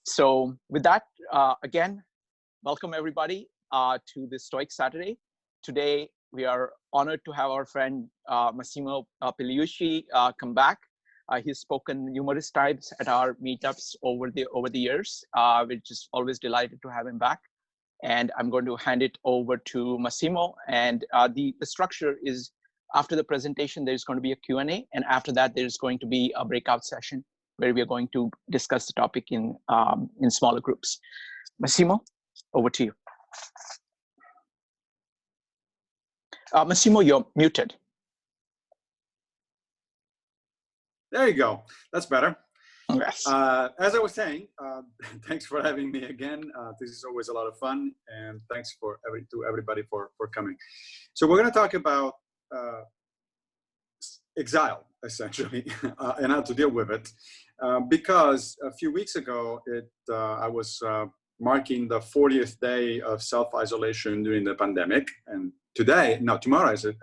So with that, again, welcome everybody to this Stoic Saturday. Today, we are honored to have our friend Massimo Pigliucci come back. He's spoken numerous times at our meetups over the years. We're just always delighted to have him back. And I'm going to hand it over to Massimo. And the structure is, after the presentation, there's going to be a Q&A. And after that, there's going to be a breakout session where we are going to discuss the topic in smaller groups. Massimo, over to you. Massimo, you're muted. There you go. That's better. Yes. As I was saying, thanks for having me again. This is always a lot of fun, and thanks to everybody for coming. So we're going to talk about exile, essentially, and how to deal with it. Because a few weeks ago, I was marking the 40th day of self-isolation during the pandemic, and tomorrow, as it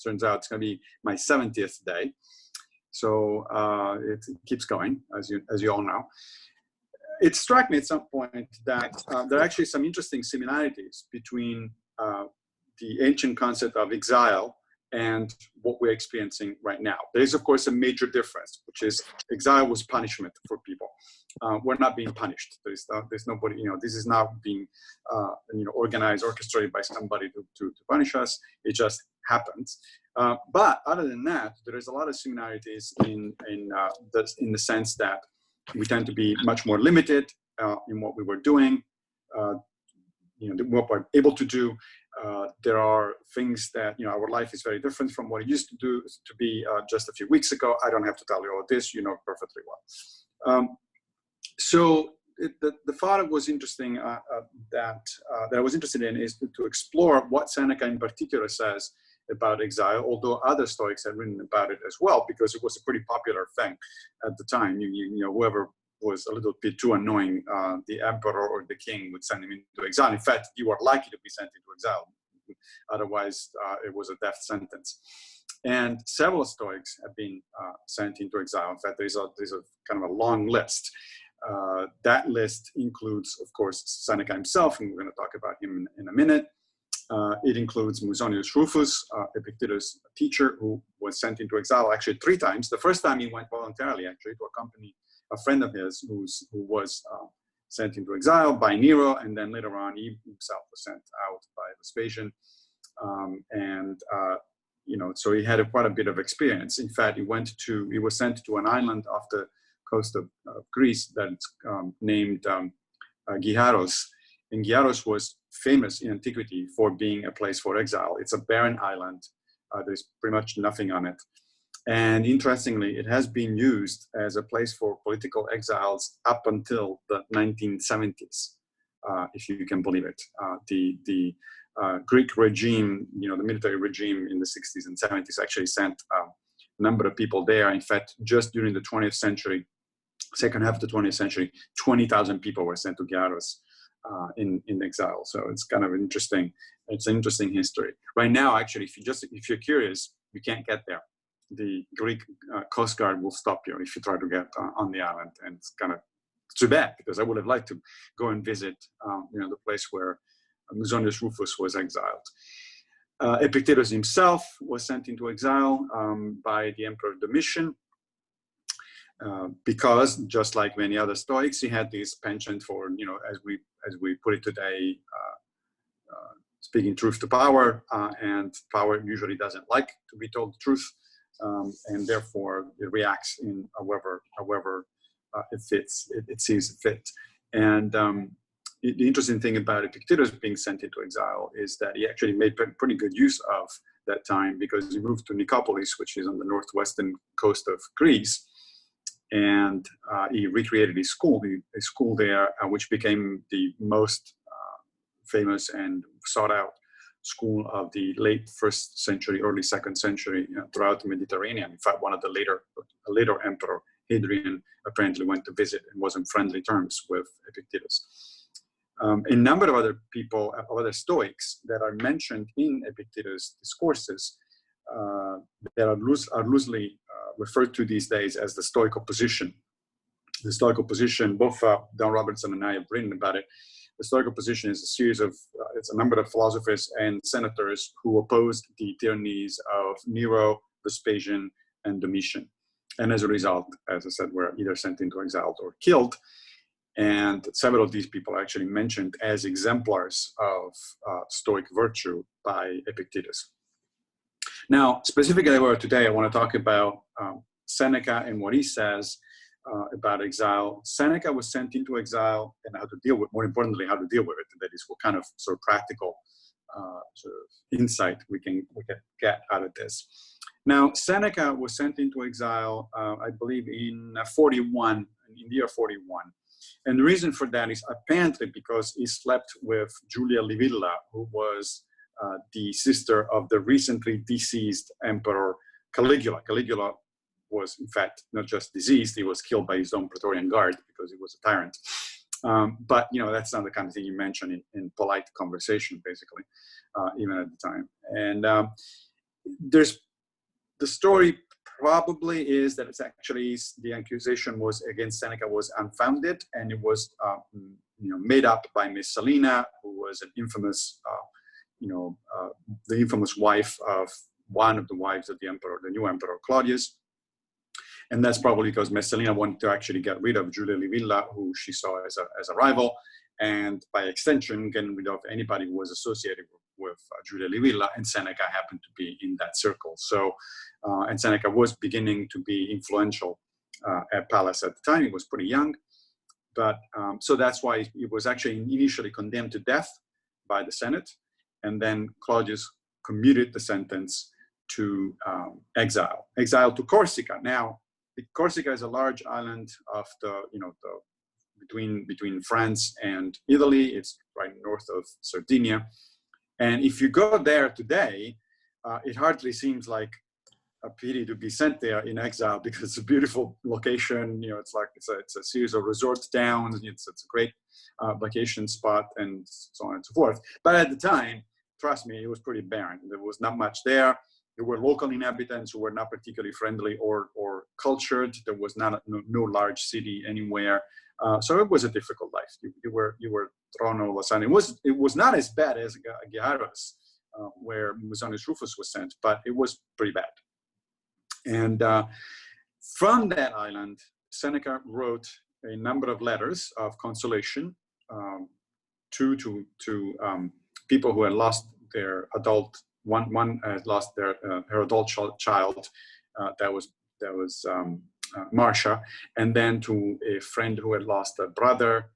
turns out, it's going to be my 70th day. So it keeps going, as you all know. It struck me at some point that there are actually some interesting similarities between the ancient concept of exile and what we're experiencing right now. There is, of course, a major difference, which is exile was punishment for people. We're not being punished. There's nobody, this is not being, organized, orchestrated by somebody to punish us. It just happens. But other than that, there is a lot of similarities in the sense that we tend to be much more limited in what we were doing, what we're able to do. There are things that, our life is very different from what it used to be just a few weeks ago. I don't have to tell you all this, you know perfectly well. So the thought was interesting that I was interested in is to explore what Seneca in particular says about exile, although other Stoics had written about it as well, because it was a pretty popular thing at the time. Whoever was a little bit too annoying, the emperor or the king would send him into exile. In fact, you were likely to be sent into exile. Otherwise, it was a death sentence. And several Stoics have been sent into exile. In fact, there's a kind of a long list. That list includes, of course, Seneca himself, and we're going to talk about him in a minute. It includes Musonius Rufus, Epictetus' teacher, who was sent into exile actually 3 times. The first time he went voluntarily, actually, to accompany a friend of his who was sent into exile by Nero, and then later on he himself was sent out by Vespasian. So he had quite a bit of experience. In fact, he was sent to an island off the coast of Greece that's named Giharos. And Giharos was famous in antiquity for being a place for exile. It's a barren island. There's pretty much nothing on it. And interestingly, it has been used as a place for political exiles up until the 1970s, if you can believe it. The Greek regime, the military regime in the 60s and 70s actually sent a number of people there. In fact, just during the 20th century, second half of the 20th century, 20,000 people were sent to Giharos in exile. So it's kind of interesting. It's an interesting history. Right now, actually, if you're curious, you can't get there. The Greek Coast Guard will stop you if you try to get on the island, and it's kind of too bad, because I would have liked to go and visit, the place where Musonius Rufus was exiled. Epictetus himself was sent into exile by the Emperor Domitian, because just like many other Stoics, he had this penchant for, as we put it today, speaking truth to power, and power usually doesn't like to be told the truth. And therefore it reacts in however it fits, it sees fit. And the interesting thing about Epictetus being sent into exile is that he actually made pretty good use of that time, because he moved to Nicopolis, which is on the northwestern coast of Greece, and he recreated his school there, which became the most famous and sought out school of the late 1st century, early 2nd century, throughout the Mediterranean. In fact, a later emperor, Hadrian, apparently went to visit and was on friendly terms with Epictetus. A number of other people, other Stoics that are mentioned in Epictetus' discourses that are loosely referred to these days as the Stoic opposition. the Stoic position, both Don Robertson and I have written about it. The Stoic position is a series of, it's a number of philosophers and senators who opposed the tyrannies of Nero, Vespasian, and Domitian. And as a result, as I said, were either sent into exile or killed. And several of these people are actually mentioned as exemplars of Stoic virtue by Epictetus. Now, specifically about today, I want to talk about Seneca and what he says about exile. Seneca was sent into exile and how to deal with, more importantly, how to deal with it. And that is what kind of sort of practical sort of insight we can get out of this. Now, Seneca was sent into exile, I believe, in 41, in the year 41. And the reason for that is apparently because he slept with Julia Livilla, who was the sister of the recently deceased emperor Caligula. Caligula was, in fact, not just deceased, he was killed by his own Praetorian Guard because he was a tyrant. But, you know, that's not the kind of thing you mention in polite conversation, basically, even at the time. And there's the story probably is that it's actually the accusation was against Seneca was unfounded, and it was made up by Miss Salina, who was an infamous, the infamous wife of one of the wives of the emperor, the new emperor Claudius. And that's probably because Messalina wanted to actually get rid of Julia Livilla, who she saw as a rival, and by extension, getting rid of anybody who was associated with Julia Livilla, and Seneca happened to be in that circle. So, and Seneca was beginning to be influential at Pallas at the time. He was pretty young, but so that's why he was actually initially condemned to death by the Senate, and then Claudius commuted the sentence to exile to Corsica. Now, Corsica is a large island of between France and Italy. It's right north of Sardinia. And if you go there today, it hardly seems like a pity to be sent there in exile because it's a beautiful location. You know, it's a series of resort towns. It's a great vacation spot and so on and so forth. But at the time, trust me, it was pretty barren. There was not much there. There were local inhabitants who were not particularly friendly or cultured. There was no large city anywhere. So it was a difficult life. You were thrown all of a sudden. It was not as bad as Gyarus, where Musonius Rufus was sent, but it was pretty bad. And from that island, Seneca wrote a number of letters of consolation to people who had lost their adult. One had lost her adult child. That was Marcia, and then to a friend who had lost a brother.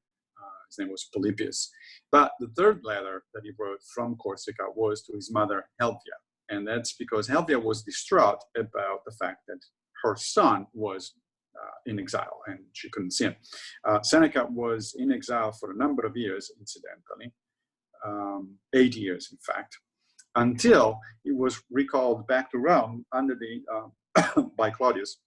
His name was Polybius. But the third letter that he wrote from Corsica was to his mother Helvia, and that's because Helvia was distraught about the fact that her son was in exile and she couldn't see him. Seneca was in exile for a number of years, incidentally, 8 years, in fact, until he was recalled back to Rome under the by Claudius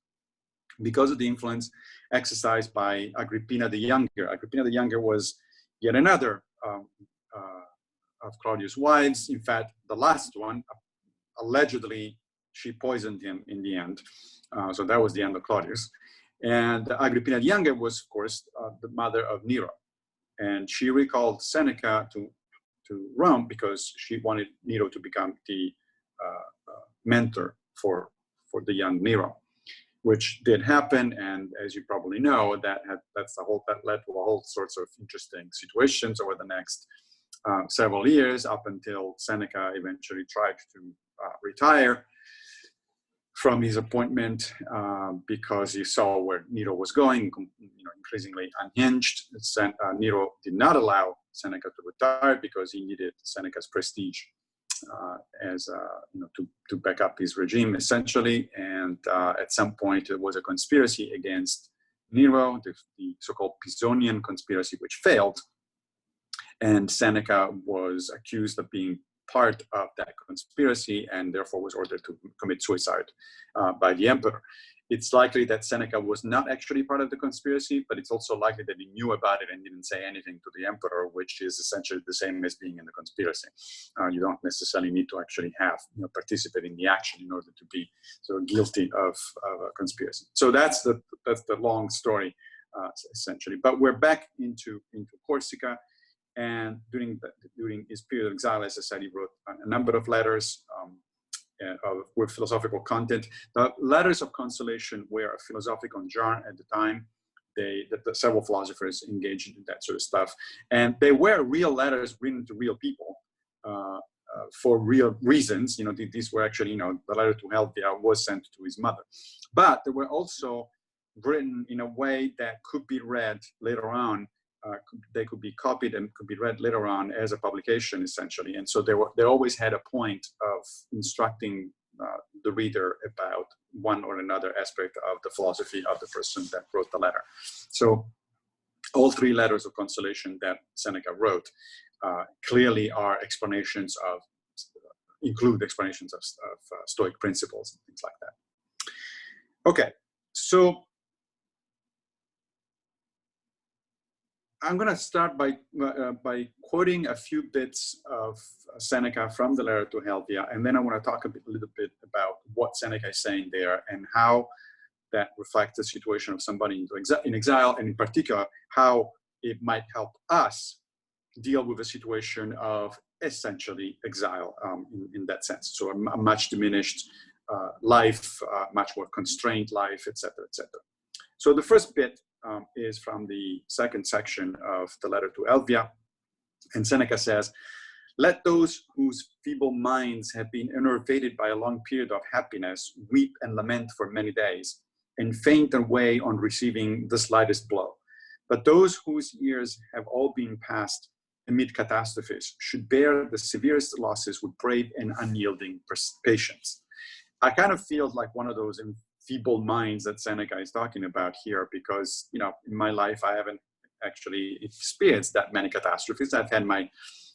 because of the influence exercised by Agrippina the Younger. Agrippina the Younger was yet another of Claudius' wives. In fact, the last one, allegedly, she poisoned him in the end. So that was the end of Claudius. And Agrippina the Younger was, of course, the mother of Nero. And she recalled Seneca to Rome because she wanted Nero to become the mentor for the young Nero, which did happen. And as you probably know, that led to a whole sorts of interesting situations over the next several years, up until Seneca eventually tried to retire from his appointment because he saw where Nero was going, increasingly unhinged. Nero did not allow Seneca to retire because he needed Seneca's prestige to back up his regime, essentially. And at some point, there was a conspiracy against Nero, the so-called Pisonian conspiracy, which failed. And Seneca was accused of being part of that conspiracy and therefore was ordered to commit suicide by the emperor. It's likely that Seneca was not actually part of the conspiracy, but it's also likely that he knew about it and didn't say anything to the emperor, which is essentially the same as being in the conspiracy. You don't necessarily need to actually participate in the action in order to be sort of guilty of a conspiracy. So that's the long story essentially. But we're back into Corsica, and during his period of exile, as I said, he wrote a number of letters with philosophical content. The letters of consolation were a philosophical genre at the time. Several philosophers engaged in that sort of stuff, and they were real letters written to real people for real reasons. You know, these were actually, you know, the letter to Helvia was sent to his mother, but they were also written in a way that could be read later on. They could be copied and could be read later on as a publication, essentially. And so they always had a point of instructing the reader about one or another aspect of the philosophy of the person that wrote the letter. So all three letters of consolation that Seneca wrote clearly are include explanations of Stoic principles and things like that. Okay, so I'm going to start by quoting a few bits of Seneca from the letter to Helvia, and then I want to talk a little bit about what Seneca is saying there and how that reflects the situation of somebody in exile, and in particular, how it might help us deal with a situation of essentially exile in that sense. So a much diminished life, much more constrained life, etc., etc. So the first bit is from the second section of the letter to Helvia. And Seneca says, "Let those whose feeble minds have been enervated by a long period of happiness weep and lament for many days, and faint away on receiving the slightest blow. But those whose years have all been passed amid catastrophes should bear the severest losses with brave and unyielding patience." I kind of feel like one of those feeble minds that Seneca is talking about here, because, you know, in my life, I haven't actually experienced that many catastrophes. I've had my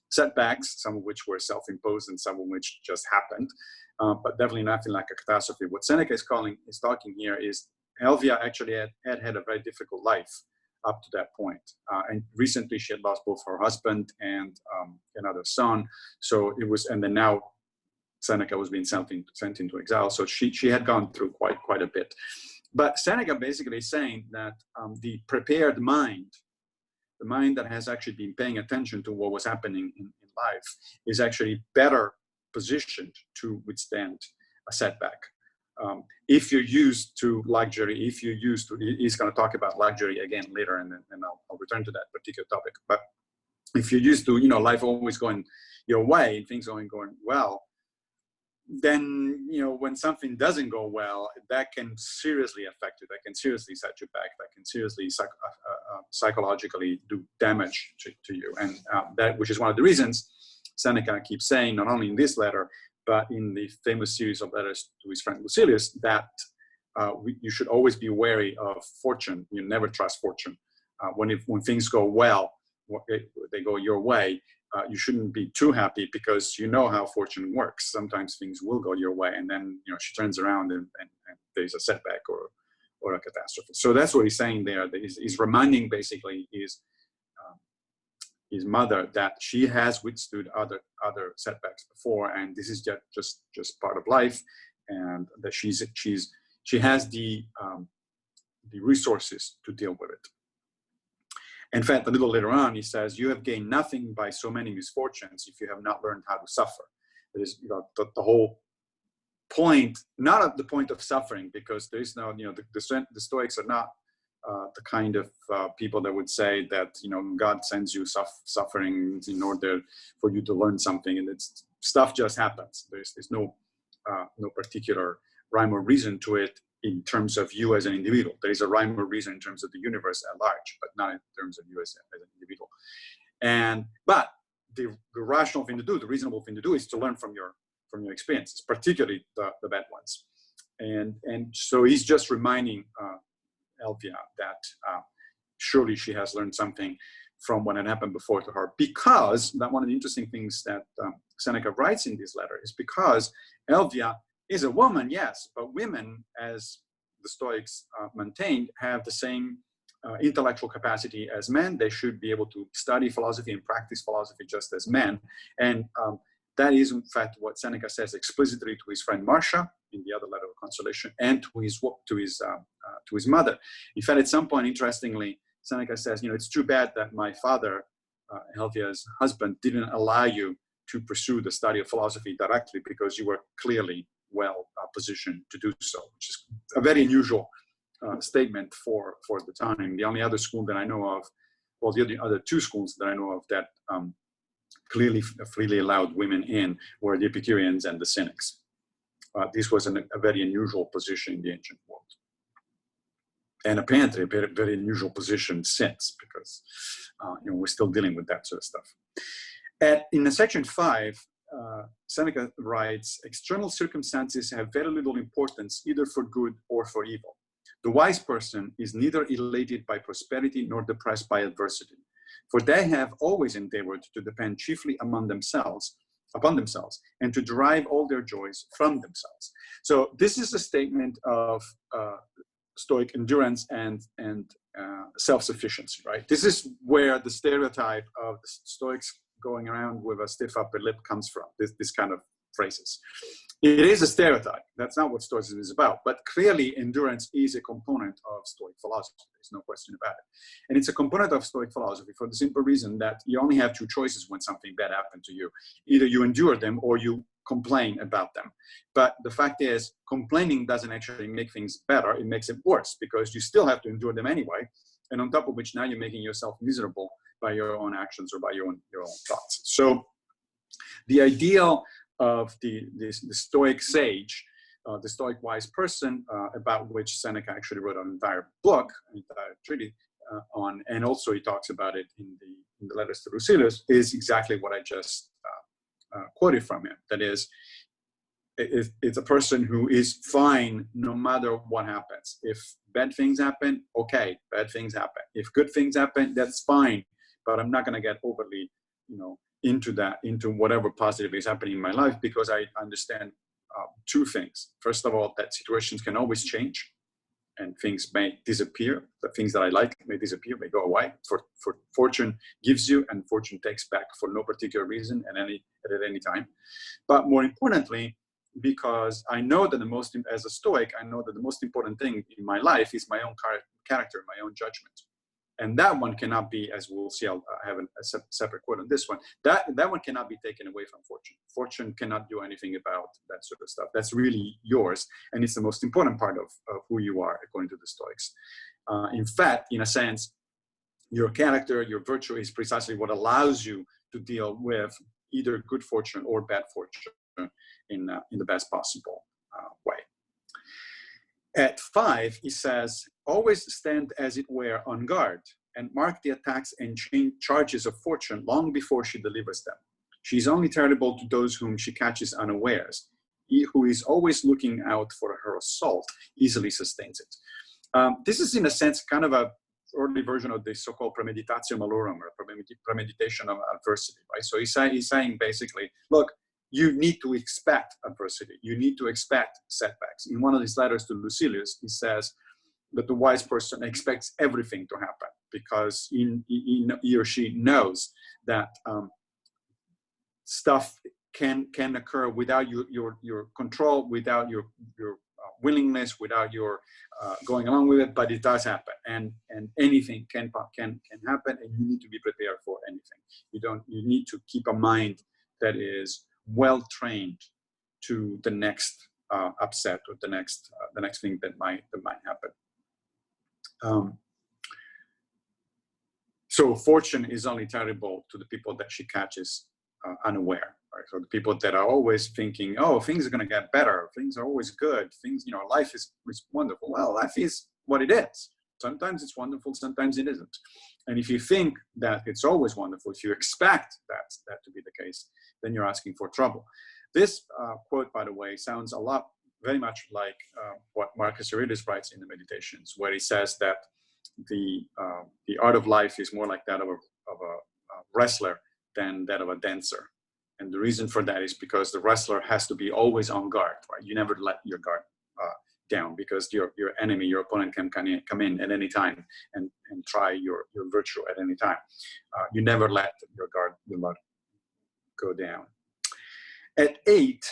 setbacks, some of which were self-imposed and some of which just happened, but definitely nothing like a catastrophe. What Seneca is talking here is Helvia actually had a very difficult life up to that point. And recently she had lost both her husband and another son. So it was, and then now Seneca was being sent into exile. So she had gone through quite a bit. But Seneca basically is saying that the prepared mind, the mind that has actually been paying attention to what was happening in life, is actually better positioned to withstand a setback. If you're used to luxury, if you're used to, he's going to talk about luxury again later, and I'll return to that particular topic. But if you're used to, you know, life always going your way, things going well, then, you know, when something doesn't go well, that can seriously affect you, that can seriously set you back, that can seriously psychologically do damage to you. And that, which is one of the reasons Seneca keeps saying, not only in this letter, but in the famous series of letters to his friend Lucilius, that you should always be wary of fortune. You never trust fortune. When things go well, they go your way, you shouldn't be too happy, because you know how fortune works. Sometimes things will go your way, and then, you know, she turns around and there's a setback or a catastrophe. So that's what he's saying there. That he's reminding basically his mother that she has withstood other setbacks before, and this is just part of life, and that she has the resources to deal with it. In fact, a little later on, he says, "You have gained nothing by so many misfortunes if you have not learned how to suffer." That is, you know, the whole point, not at the point of suffering, because there is no, you know, the Stoics are not the kind of people that would say that, you know, God sends you suffering in order for you to learn something, and it's stuff just happens. There's no particular rhyme or reason to it in terms of you as an individual. There is a rhyme or reason in terms of the universe at large, but not in terms of you as an individual. But the rational thing to do, the reasonable thing to do, is to learn from your experiences, particularly the bad ones. And so he's just reminding Helvia that surely she has learned something from what had happened before to her, because that one of the interesting things that Seneca writes in this letter is because Helvia is a woman, yes, but women, as the Stoics maintained, have the same intellectual capacity as men. They should be able to study philosophy and practice philosophy just as men. And That is, in fact, what Seneca says explicitly to his friend Marcia in the other letter of consolation, and to his mother. In fact, at some point, interestingly, Seneca says, it's too bad that my father, Helvia's husband, didn't allow you to pursue the study of philosophy directly because you were clearly well positioned to do so, which is a very unusual statement for the time. The only other school that I know of, well, the other two schools that I know of that clearly freely allowed women in were the Epicureans and the Cynics. This was a very unusual position in the ancient world. And apparently a very, very unusual position since, because we're still dealing with that sort of stuff. In section 5, Seneca writes, external circumstances have very little importance either for good or for evil. The wise person is neither elated by prosperity nor depressed by adversity, for they have always endeavored to depend chiefly upon themselves, and to derive all their joys from themselves. So this is a statement of Stoic endurance and self-sufficiency, right? This is where the stereotype of the Stoics going around with a stiff upper lip comes from, this kind of phrases. It is a stereotype. That's not what Stoicism is about. But clearly, endurance is a component of Stoic philosophy. There's no question about it. And it's a component of Stoic philosophy for the simple reason that you only have two choices when something bad happens to you. Either you endure them or you complain about them. But the fact is, complaining doesn't actually make things better. It makes it worse because you still have to endure them anyway. And on top of which, now you're making yourself miserable by your own actions or by your own thoughts. So the ideal of the Stoic sage, the Stoic wise person, about which Seneca actually wrote an entire book, an entire treatise on, and also he talks about it in the letters to Lucilius, is exactly what I just quoted from him. That is, it's a person who is fine no matter what happens. If bad things happen, okay, bad things happen. If good things happen, that's fine. But I'm not going to get overly, into whatever positive is happening in my life, because I understand two things. First of all, that situations can always change and things may disappear. The things that I like may disappear, may go away. For fortune gives you and fortune takes back for no particular reason at any time. But more importantly, because I know that as a Stoic, I know that the most important thing in my life is my own character, my own judgment. And that one cannot be, as we'll see, I have a separate quote on this one, that one cannot be taken away from fortune. Fortune cannot do anything about that sort of stuff. That's really yours. And it's the most important part of who you are, according to the Stoics. In fact, in a sense, your character, your virtue is precisely what allows you to deal with either good fortune or bad fortune in the best possible way. At 5, he says, always stand as it were on guard and mark the attacks and charges of fortune long before she delivers them. She is only terrible to those whom she catches unawares. He who is always looking out for her assault easily sustains it. This is, in a sense, kind of a early version of the so-called premeditatio malorum, or premeditation of adversity, right? So he's saying basically, look, you need to expect adversity. You need to expect setbacks. In one of his letters to Lucilius, he says that the wise person expects everything to happen because he or she knows that stuff can occur without your control, without your willingness, without your going along with it, but it does happen, and anything can happen, and you need to be prepared for anything. You need to keep a mind that is well trained to the next upset or the next thing that might happen. So fortune is only terrible to the people that she catches unaware. Right? So the people that are always thinking, oh, things are going to get better, things are always good, things, life is wonderful. Well, life is what it is. Sometimes it's wonderful, sometimes it isn't. And if you think that it's always wonderful, if you expect that to be the case, then you're asking for trouble. This quote, by the way, sounds very much like what Marcus Aurelius writes in the Meditations, where he says that the art of life is more like that of a wrestler than that of a dancer. And the reason for that is because the wrestler has to be always on guard, right? You never let your guard down, because your enemy, your opponent can come in at any time and try your virtue at any time. You never let your guard go down. At 8,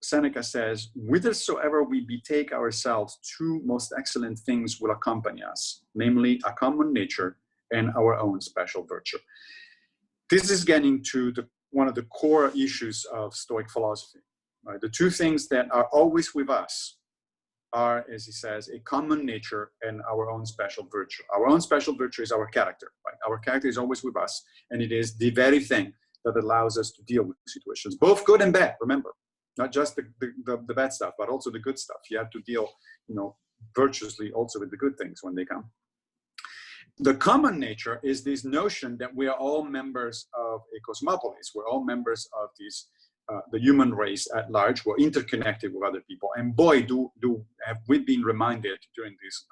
Seneca says, whithersoever we betake ourselves, two most excellent things will accompany us, namely a common nature and our own special virtue. This is getting to one of the core issues of Stoic philosophy. Right? The two things that are always with us are, as he says, a common nature and our own special virtue. Our own special virtue is our character. Right? Our character is always with us, and it is the very thing that allows us to deal with situations, both good and bad, remember. Not just the bad stuff, but also the good stuff. You have to deal, virtuously also with the good things when they come. The common nature is this notion that we are all members of a cosmopolis. We're all members of the human race at large. We're interconnected with other people. And boy, have we been reminded during this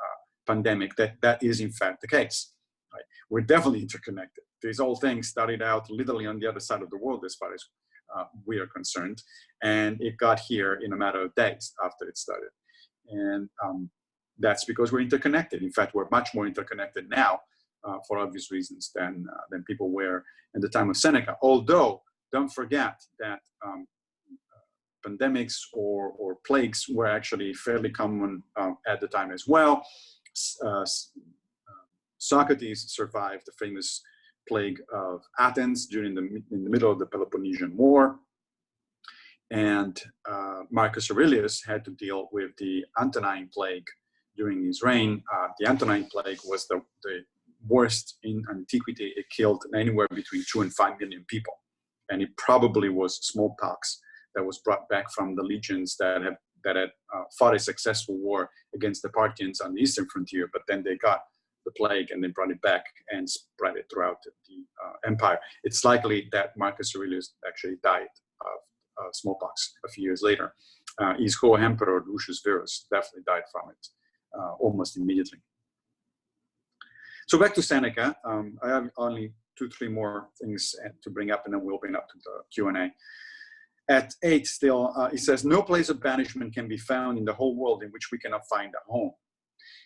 pandemic that is in fact the case. Right? We're definitely interconnected. These whole thing started out literally on the other side of the world as far as we are concerned, and it got here in a matter of days after it started. And that's because we're interconnected. In fact, we're much more interconnected now for obvious reasons than people were in the time of Seneca. Although, don't forget that pandemics or plagues were actually fairly common at the time as well. Socrates survived the famous plague of Athens in the middle of the Peloponnesian War. And Marcus Aurelius had to deal with the Antonine plague during his reign. The Antonine plague was the worst in antiquity. It killed anywhere between 2 and 5 million people. And it probably was smallpox that was brought back from the legions that had fought a successful war against the Parthians on the eastern frontier, but then they got the plague and they brought it back and spread it throughout the empire. It's likely that Marcus Aurelius actually died of smallpox a few years later. His co-emperor Lucius Verus definitely died from it almost immediately. So back to Seneca. I have only 2-3 more things to bring up, and then we'll open up to the Q&A. At 8 still, he says, no place of banishment can be found in the whole world in which we cannot find a home.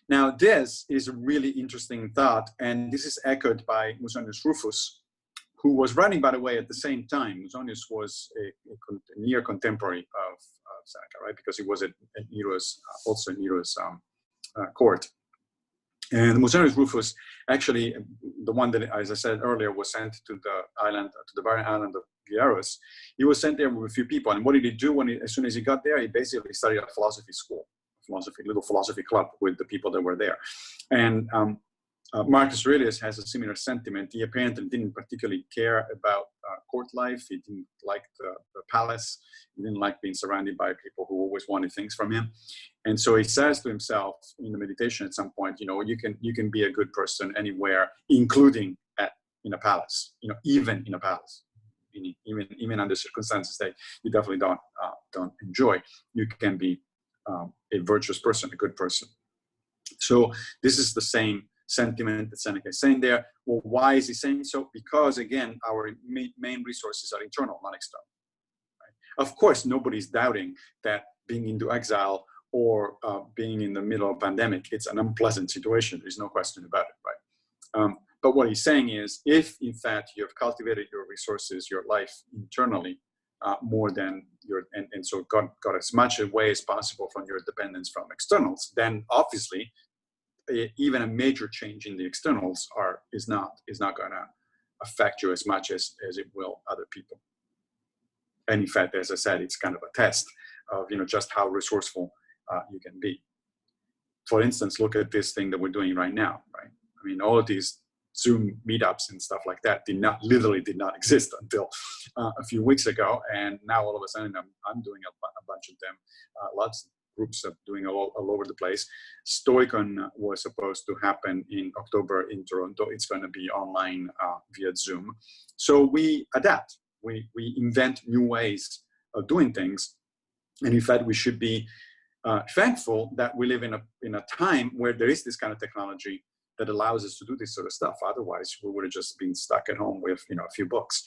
Now, this is a really interesting thought, and this is echoed by Musonius Rufus, who was writing, by the way, at the same time. Musonius was a near contemporary of Seneca, right? Because he was also in Nero's court. And Musonius Rufus, actually, the one that, as I said earlier, was sent to the barren island of Gyarus. He was sent there with a few people. And what did he do as soon as he got there? He basically studied at philosophy school. Little philosophy club with the people that were there. And Marcus Aurelius has a similar sentiment. He apparently didn't particularly care about court life. He didn't like the palace. He didn't like being surrounded by people who always wanted things from him. And so he says to himself in the meditation at some point, you can be a good person anywhere, including in a palace, even in a palace. Even under circumstances that you definitely don't enjoy, you can be a virtuous person, a good person. So this is the same sentiment that Seneca is saying there. Well, why is he saying so? Because, again, our main resources are internal, not external. Right? Of course, nobody's doubting that being into exile or being in the middle of a pandemic, it's an unpleasant situation. There's no question about it, right? But what he's saying is, if, in fact, you have cultivated your resources, your life internally, more than and so got as much away as possible from your dependence from externals, then obviously even a major change in the externals is not going to affect you as much as it will other people. And in fact, as I said, it's kind of a test of just how resourceful you can be. For instance, look at this thing that we're doing right now, right? I mean, all of these Zoom meetups and stuff like that literally did not exist until a few weeks ago, and now all of a sudden I'm doing a bunch of them. Lots of groups are doing all over the place. Stoicon was supposed to happen in October in Toronto. It's going to be online via Zoom. So we adapt. We invent new ways of doing things, and in fact, we should be thankful that we live in a time where there is this kind of technology that allows us to do this sort of stuff. Otherwise, we would have just been stuck at home with a few books,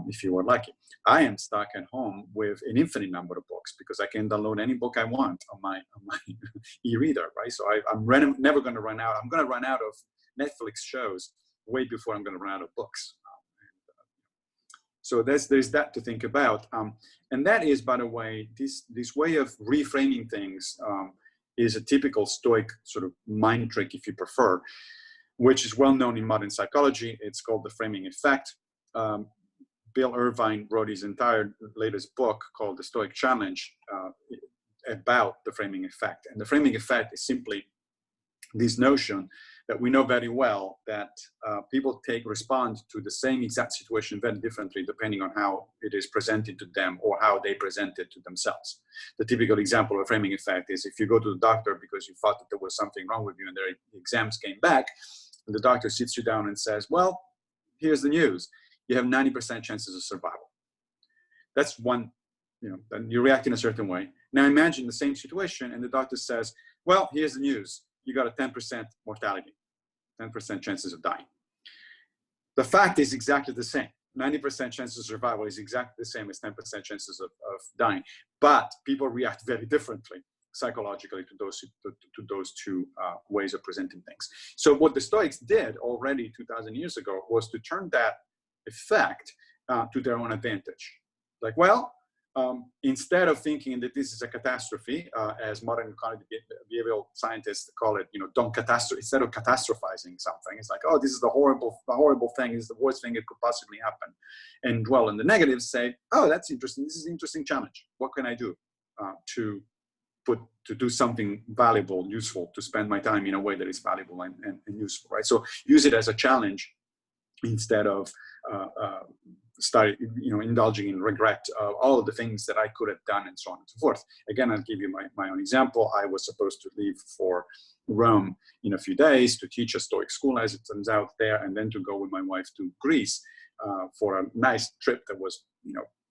if you were lucky. I am stuck at home with an infinite number of books because I can download any book I want on my e-reader, right? So I'm never going to run out. I'm going to run out of Netflix shows way before I'm going to run out of books. So there's that to think about. And that is, by the way, this way of reframing things is a typical Stoic sort of mind trick, if you prefer, which is well known in modern psychology. It's called the framing effect. Bill Irvine wrote his entire latest book called The Stoic Challenge about the framing effect. And the framing effect is simply this notion that we know very well that people respond to the same exact situation very differently depending on how it is presented to them or how they present it to themselves. The typical example of a framing effect is if you go to the doctor because you thought that there was something wrong with you and their exams came back, and the doctor sits you down and says, well, here's the news. You have 90% chances of survival. That's one, then you react in a certain way. Now imagine the same situation and the doctor says, well, here's the news. You got a 10% mortality, 10% chances of dying. The fact is exactly the same. 90% chances of survival is exactly the same as 10% chances of dying. But people react very differently psychologically to those two ways of presenting things. So what the Stoics did already 2,000 years ago was to turn that effect to their own advantage. Like, well, instead of thinking that this is a catastrophe, as modern cognitive behavioral scientists call it, don't catastrophe. Instead of catastrophizing something, it's like, oh, this is the horrible thing. This is the worst thing that could possibly happen, and dwell on the negatives. Say, oh, that's interesting. This is an interesting challenge. What can I do to do something valuable, useful, to spend my time in a way that is valuable and useful, right? So use it as a challenge instead of indulging in regret of all of the things that I could have done and so on and so forth. Again, I'll give you my own example. I was supposed to leave for Rome in a few days to teach a Stoic school, as it turns out, there, and then to go with my wife to Greece for a nice trip that was,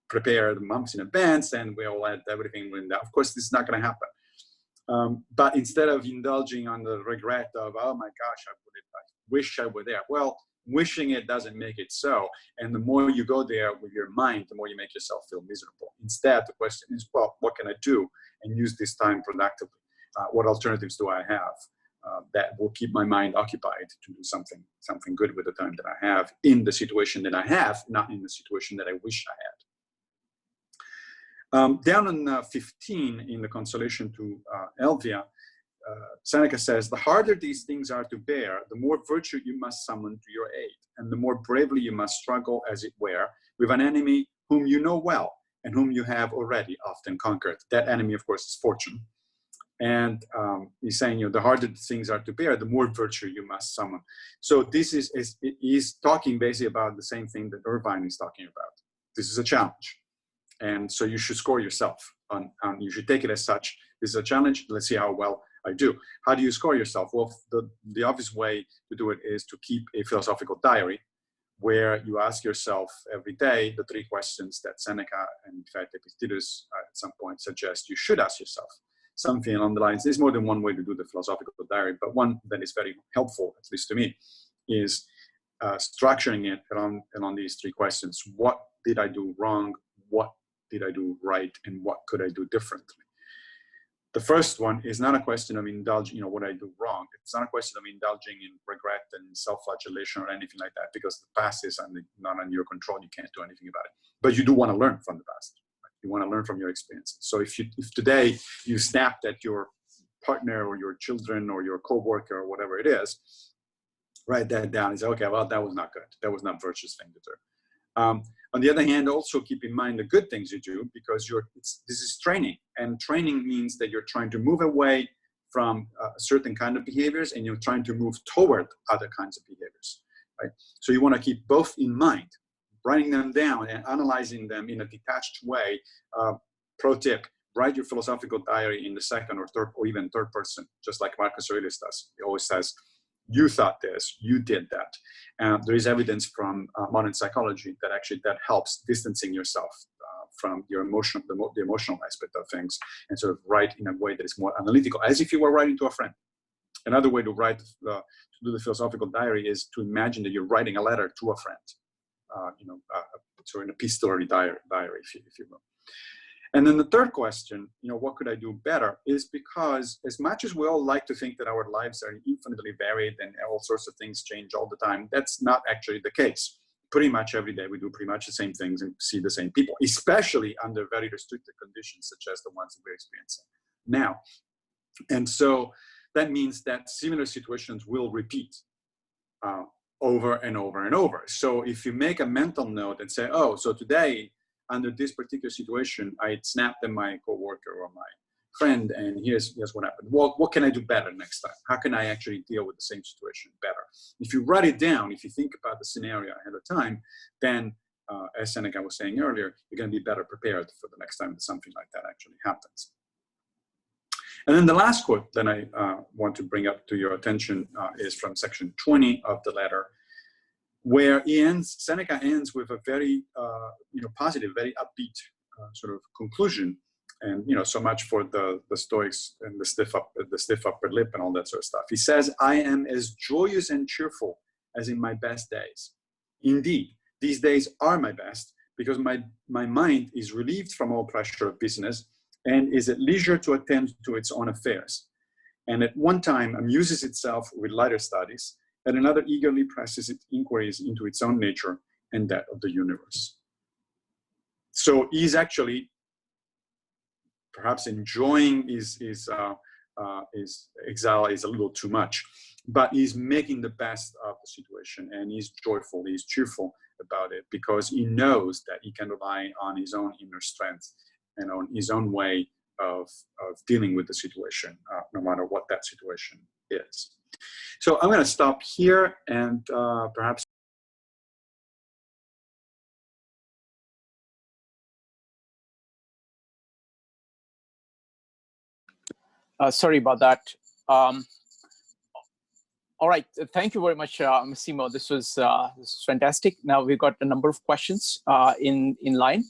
prepared months in advance, and we all had everything lined out. Of course, this is not going to happen. But instead of indulging on the regret of, oh my gosh, I wish I were there. Well, wishing it doesn't make it so. And the more you go there with your mind, the more you make yourself feel miserable. Instead, the question is, well, what can I do and use this time productively? What alternatives do I have that will keep my mind occupied to do something good with the time that I have in the situation that I have, not in the situation that I wish I had. Down on 15 in the Consolation to Elvia, Seneca says, the harder these things are to bear, the more virtue you must summon to your aid, and the more bravely you must struggle, as it were, with an enemy whom you know well and whom you have already often conquered. That enemy, of course, is fortune. And he's saying, the harder things are to bear, the more virtue you must summon. So this is talking basically about the same thing that Irvine is talking about. This is a challenge. And so you should score yourself on you should take it as such. This is a challenge. Let's see how well I do. How do you score yourself? Well, the obvious way to do it is to keep a philosophical diary where you ask yourself every day the 3 questions that Seneca and in fact Epictetus at some point suggest you should ask yourself. Something along the lines, there's more than one way to do the philosophical diary, but one that is very helpful, at least to me, is structuring it along these 3 questions. What did I do wrong? What did I do right? And what could I do differently? The first one is not a question of indulging, what I do wrong. It's not a question of indulging in regret and self-flagellation or anything like that, because the past is not under your control. You can't do anything about it. But you do want to learn from the past. Right? You want to learn from your experiences. So if today you snapped at your partner or your children or your coworker or whatever it is, write that down and say, okay, well, that was not good. That was not a virtuous thing to do. On the other hand, also keep in mind the good things you do, because this is training. And training means that you're trying to move away from certain kind of behaviors and you're trying to move toward other kinds of behaviors, right? So you want to keep both in mind, writing them down and analyzing them in a detached way. Pro tip, write your philosophical diary in the second or third or even third person, just like Marcus Aurelius does. He always says, you thought this, you did that. There is evidence from modern psychology that actually that helps distancing yourself from your the emotional aspect of things, and sort of write in a way that is more analytical, as if you were writing to a friend. Another way to do the philosophical diary is to imagine that you're writing a letter to a friend, so an epistolary diary, if you will. And then the third question, what could I do better, is because as much as we all like to think that our lives are infinitely varied and all sorts of things change all the time, that's not actually the case. pretty much every day we do pretty much the same things and see the same people, especially under very restricted conditions such as the ones that we're experiencing now. And so that means that similar situations will repeat over and over and over. So if you make a mental note and say, oh, so today under this particular situation, I snapped at my coworker or my friend, and here's what happened. What can I do better next time? How can I actually deal with the same situation better? If you write it down, if you think about the scenario ahead of time, then as Seneca was saying earlier, you're going to be better prepared for the next time that something like that actually happens. And then the last quote that I want to bring up to your attention is from section 20 of the letter, where Seneca ends with a very positive, very upbeat sort of conclusion. And so much for the Stoics and the stiff upper lip and all that sort of stuff. He says, "I am as joyous and cheerful as in my best days. Indeed, these days are my best because my mind is relieved from all pressure of business and is at leisure to attend to its own affairs, and at one time amuses itself with lighter studies, at another eagerly presses its inquiries into its own nature and that of the universe." So he's actually perhaps enjoying his exile is a little too much, but he's making the best of the situation, and he's joyful, he's cheerful about it, because he knows that he can rely on his own inner strength and on his own way of dealing with the situation, no matter what that situation is. So I'm going to stop here and perhaps. Sorry about that. All right, thank you very much, Massimo. This was fantastic. Now we've got a number of questions in line.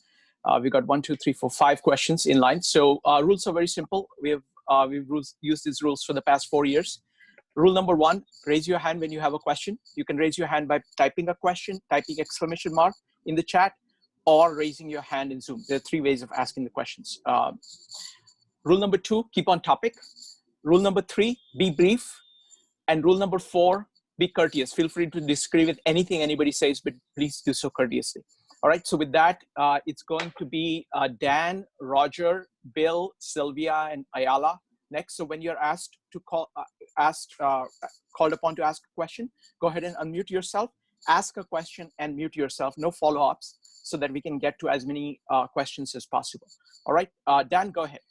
We've got 1, 2, 3, 4, 5 questions in line. So rules are very simple. We've used these rules for the past 4 years. Rule number 1, raise your hand when you have a question. You can raise your hand by typing a question, typing exclamation mark in the chat, or raising your hand in Zoom. There are 3 ways of asking the questions. Rule number 2, keep on topic. Rule number 3, be brief. And rule number 4, be courteous. Feel free to disagree with anything anybody says, but please do so courteously. All right, so with that, it's going to be Dan, Roger, Bill, Sylvia, and Ayala next. So when you're asked to called upon to ask a question, go ahead and unmute yourself, ask a question and mute yourself, no follow-ups, so that we can get to as many questions as possible. All right, Dan, go ahead.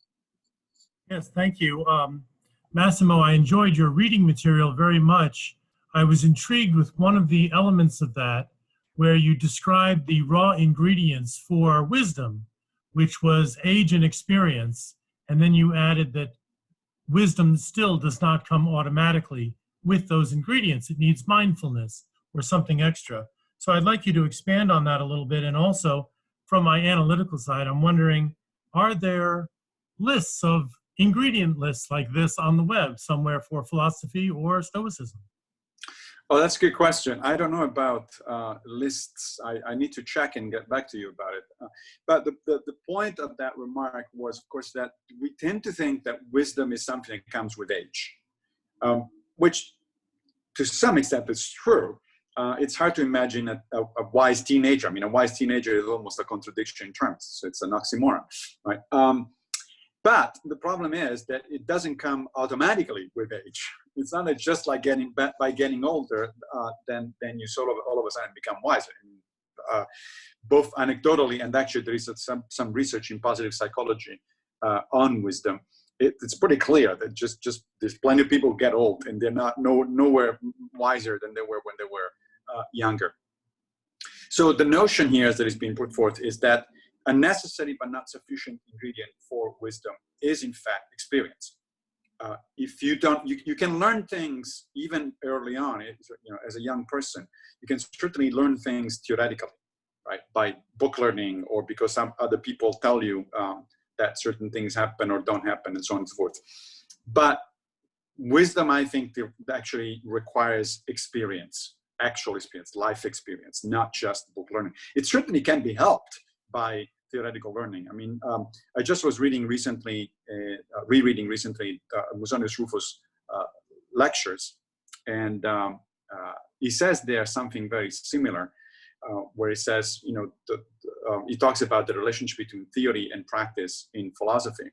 Yes, thank you. Massimo, I enjoyed your reading material very much. I was intrigued with one of the elements of that, where you described the raw ingredients for wisdom, which was age and experience. And then you added that wisdom still does not come automatically with those ingredients. It needs mindfulness or something extra. So I'd like you to expand on that a little bit. And also, from my analytical side, I'm wondering, are there lists of ingredient lists like this on the web somewhere for philosophy or Stoicism? Oh, that's a good question. I don't know about lists. I need to check and get back to you about it. But the point of that remark was, of course, that we tend to think that wisdom is something that comes with age, which to some extent is true. It's hard to imagine a wise teenager. I mean, a wise teenager is almost a contradiction in terms. So it's an oxymoron, right? But the problem is that it doesn't come automatically with age. It's not just like by getting older, then you sort of all of a sudden become wiser. Both anecdotally and actually there is some research in positive psychology on wisdom. It's pretty clear that just there's plenty of people who get old and they're not nowhere wiser than they were when they were younger. So the notion here that is being put forth is that a necessary but not sufficient ingredient for wisdom is in fact experience. If you don't, you can learn things even early on. As a young person, you can certainly learn things theoretically, right, by book learning or because some other people tell you that certain things happen or don't happen, and so on and so forth. But wisdom, I think, actually requires experience, actual experience, life experience, not just book learning. It certainly can be helped by theoretical learning. I mean, I just was reading recently, rereading recently, Musonius Rufus' lectures, and he says there something very similar, where he says, he talks about the relationship between theory and practice in philosophy.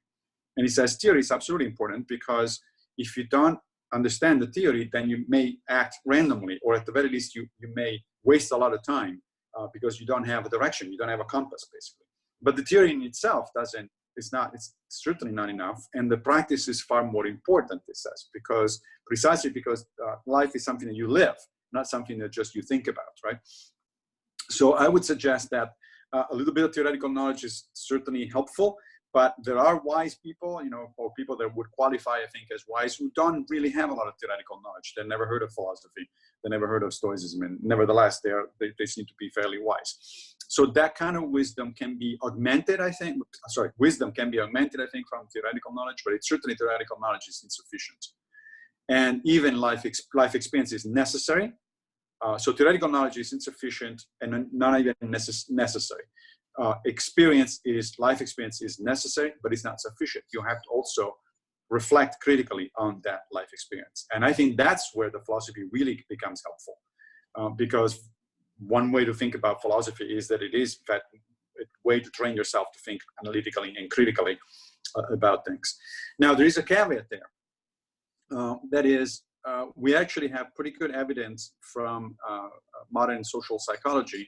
And he says theory is absolutely important because if you don't understand the theory, then you may act randomly, or at the very least, you may waste a lot of time because you don't have a direction, you don't have a compass, basically. But the theory in itself it's certainly not enough. And the practice is far more important, it says, precisely because life is something that you live, not something that just you think about, right? So I would suggest that a little bit of theoretical knowledge is certainly helpful, but there are wise people, or people that would qualify, I think, as wise, who don't really have a lot of theoretical knowledge. They've never heard of philosophy. They never heard of Stoicism, and nevertheless, they seem to be fairly wise. So that kind of wisdom can be augmented, I think. Sorry, wisdom can be augmented, I think, from theoretical knowledge, but it's certainly theoretical knowledge is insufficient. And even life experience is necessary. So theoretical knowledge is insufficient and not even necessary. Life experience is necessary, but it's not sufficient. You have to also reflect critically on that life experience. And I think that's where the philosophy really becomes helpful, because one way to think about philosophy is that it is a way to train yourself to think analytically and critically about things. Now, there is a caveat there. That is, we actually have pretty good evidence from modern social psychology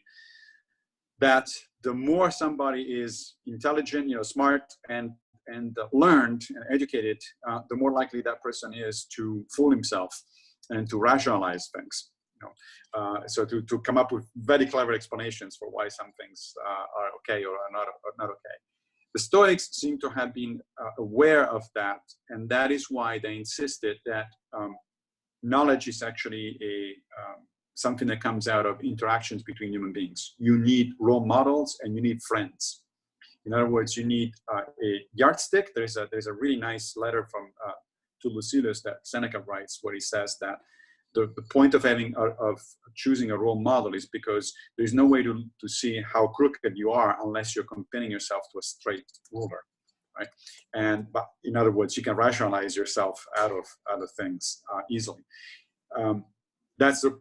that the more somebody is intelligent, smart, and learned and educated, the more likely that person is to fool himself and to rationalize things. So to come up with very clever explanations for why some things are okay or are not okay. The Stoics seem to have been aware of that, and that is why they insisted that knowledge is actually something that comes out of interactions between human beings. You need role models and you need friends. In other words, you need a yardstick. There's a really nice letter from to Lucilius that Seneca writes, where he says that the point of choosing a role model is because there's no way to see how crooked you are unless you're comparing yourself to a straight ruler, right? But in other words, you can rationalize yourself out of things easily. That's the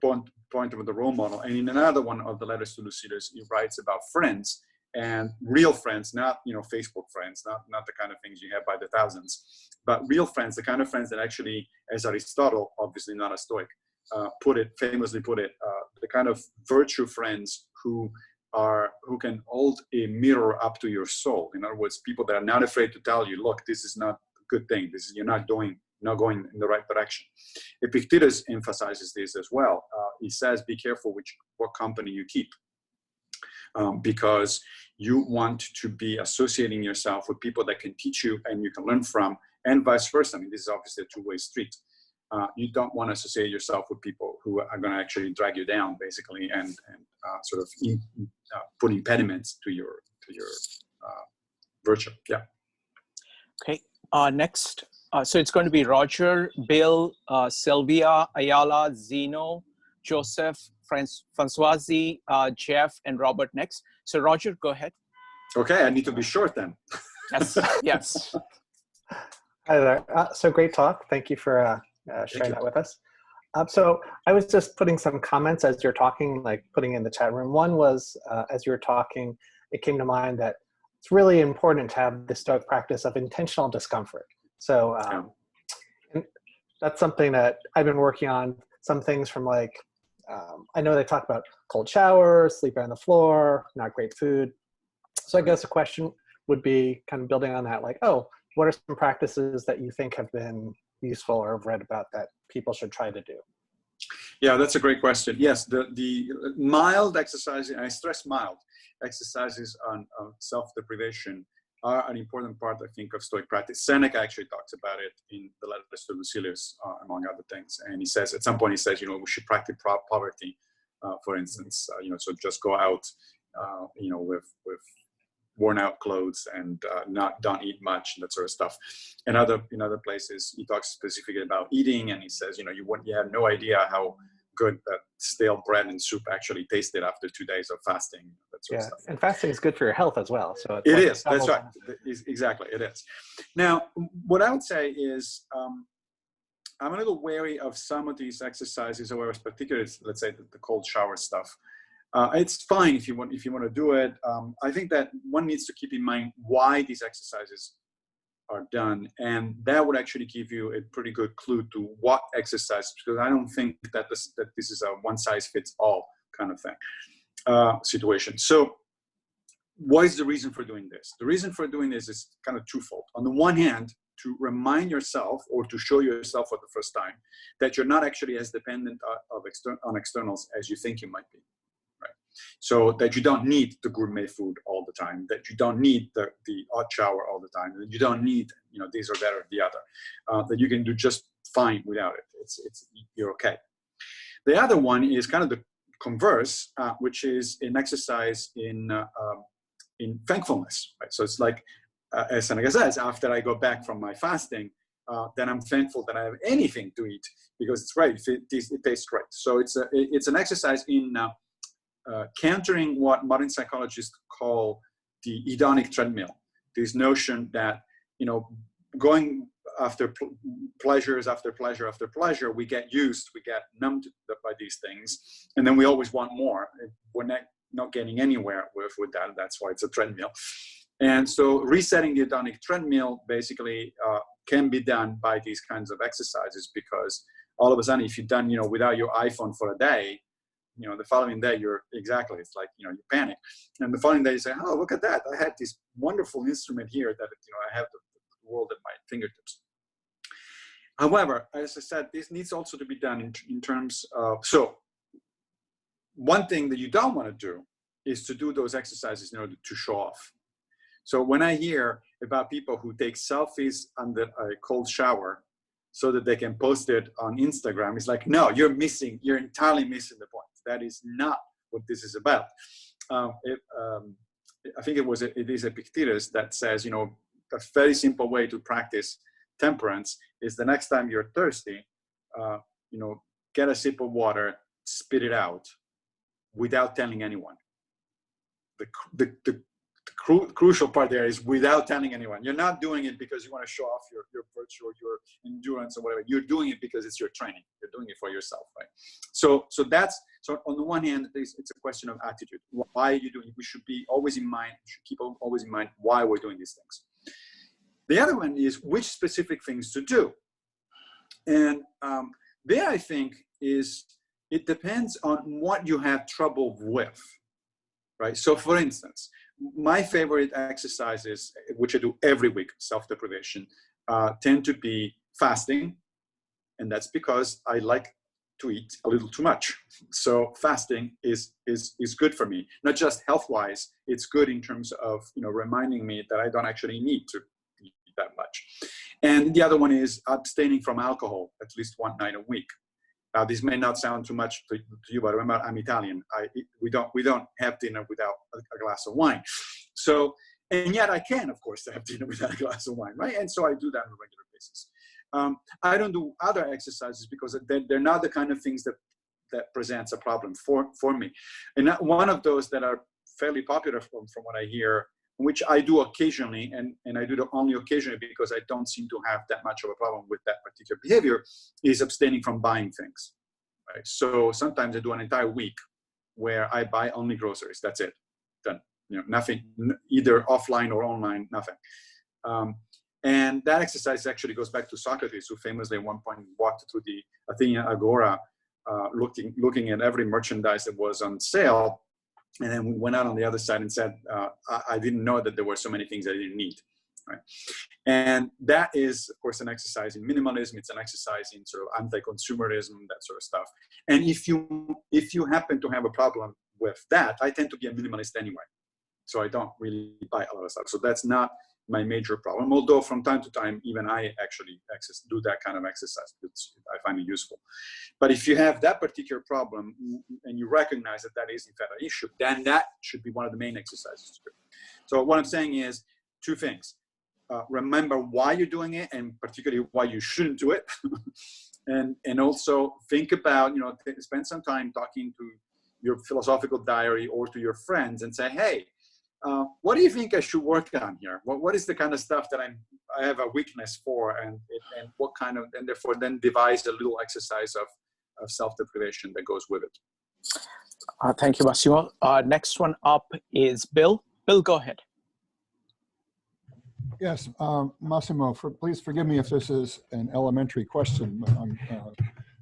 point of the role model. And in another one of the letters to Lucilius, he writes about friends, and real friends, not Facebook friends, not the kind of things you have by the thousands, but real friends, the kind of friends that actually, as Aristotle, obviously not a Stoic, famously put it, the kind of virtue friends who can hold a mirror up to your soul. In other words, people that are not afraid to tell you, look, this is not a good thing. You're not going in the right direction. Epictetus emphasizes this as well. He says, be careful what company you keep. Because you want to be associating yourself with people that can teach you and you can learn from, and vice versa. I mean, this is obviously a two-way street. You don't want to associate yourself with people who are going to actually drag you down, basically, and sort of put impediments to your virtue. Yeah. Okay. Next. So it's going to be Roger, Bill, Sylvia, Ayala, Zeno, Joseph, Françoise, Jeff, and Robert next. So Roger, go ahead. Okay, I need to be short then. Yes, yes. Hi there. So great talk. Thank you for sharing that with us. So I was just putting some comments as you're talking, like putting in the chat room. One was, as you were talking, it came to mind that it's really important to have the Stoic practice of intentional discomfort. So and that's something that I've been working on. Some things from like, I know they talk about cold showers, sleeping on the floor, not great food. So I guess the question would be kind of building on that, like, what are some practices that you think have been useful or have read about that people should try to do? Yeah, that's a great question. Yes, the mild exercises, and I stress mild, exercises on self-deprivation are an important part, I think, of Stoic practice. Seneca actually talks about it in the letters to Lucilius, among other things. And he says, at some point, he says, we should practice poverty, for instance. So just go out, with worn out clothes and don't eat much and that sort of stuff. And in other places, he talks specifically about eating, and he says, you have no idea how good that stale bread and soup actually tasted after 2 days of fasting. That sort of stuff. And fasting is good for your health as well. So it is. That's right. Exactly, it is. Now, what I would say is, I'm a little wary of some of these exercises, or particularly, let's say, the cold shower stuff, It's fine if you want to do it. I think that one needs to keep in mind why these exercises are done, and that would actually give you a pretty good clue to what exercise, because I don't think that this is a one-size-fits-all kind of thing situation. So what is the reason for doing this? The reason for doing this is kind of twofold. On the one hand, to remind yourself or to show yourself for the first time that you're not actually as dependent on externals as you think you might be. So that you don't need the gourmet food all the time, that you don't need the hot shower all the time, that you don't need, this or that or the other, that you can do just fine without it. You're okay. The other one is kind of the converse, which is an exercise in thankfulness. Right? So it's like, as Seneca says, after I go back from my fasting, then I'm thankful that I have anything to eat because it's great. It tastes great. So it's an exercise in countering what modern psychologists call the hedonic treadmill. This notion that, going after pleasures after pleasure after pleasure, we get numbed by these things, and then we always want more. We're not getting anywhere with that. That's why it's a treadmill. And so resetting the hedonic treadmill basically can be done by these kinds of exercises, because all of a sudden, if you've done, without your iPhone for a day, the following day it's like, you panic. And the following day you say, oh, look at that. I had this wonderful instrument here that, I have the world at my fingertips. However, as I said, this needs also to be done in terms of, so one thing that you don't want to do is to do those exercises in order to show off. So when I hear about people who take selfies under a cold shower so that they can post it on Instagram, it's like, no, you're entirely missing the point. That is not what this is about. I think it is Epictetus that says, a very simple way to practice temperance is the next time you're thirsty, get a sip of water, spit it out without telling anyone. The crucial part there is without telling anyone. You're not doing it because you want to show off your virtue or your endurance or whatever. You're doing it because it's your training. You're doing it for yourself, right? So on the one hand, it's a question of attitude. Why are you doing it? We should keep always in mind why we're doing these things. The other one is which specific things to do. And there I think it depends on what you have trouble with, right? So for instance, my favorite exercises, which I do every week, self-deprivation, tend to be fasting. And that's because I like to eat a little too much. So fasting is good for me, not just health-wise. It's good in terms of, reminding me that I don't actually need to eat that much. And the other one is abstaining from alcohol at least one night a week. Now, this may not sound too much to you, but remember, I'm Italian. We don't have dinner without a glass of wine. So, and yet I can, of course, have dinner without a glass of wine, right? And so I do that on a regular basis. I don't do other exercises because they're not the kind of things that presents a problem for me. And one of those that are fairly popular from what I hear, which I do occasionally, and I do it only occasionally because I don't seem to have that much of a problem with that particular behavior, is abstaining from buying things. Right? So sometimes I do an entire week where I buy only groceries. That's it. Done. Nothing, either offline or online, nothing. And that exercise actually goes back to Socrates, who famously at one point walked through the Athenian Agora, looking at every merchandise that was on sale. And then we went out on the other side and said, I didn't know that there were so many things I didn't need. Right? And that is, of course, an exercise in minimalism. It's an exercise in sort of anti-consumerism, that sort of stuff. And if you happen to have a problem with that, I tend to be a minimalist anyway. So I don't really buy a lot of stuff. So that's not my major problem. Although from time to time, even I actually do that kind of exercise. I find it useful. But if you have that particular problem and you recognize that that is in fact an issue, then that should be one of the main exercises to do. So what I'm saying is two things. Remember why you're doing it, and particularly why you shouldn't do it. and also think about, spend some time talking to your philosophical diary or to your friends and say, hey, what do you think I should work on here? What is the kind of stuff that I have a weakness for, and what kind of, and therefore then devise a little exercise of self-deprivation that goes with it. Thank you, Massimo. Next one up is Bill. Bill, go ahead. Yes, Massimo, please forgive me if this is an elementary question, but I'm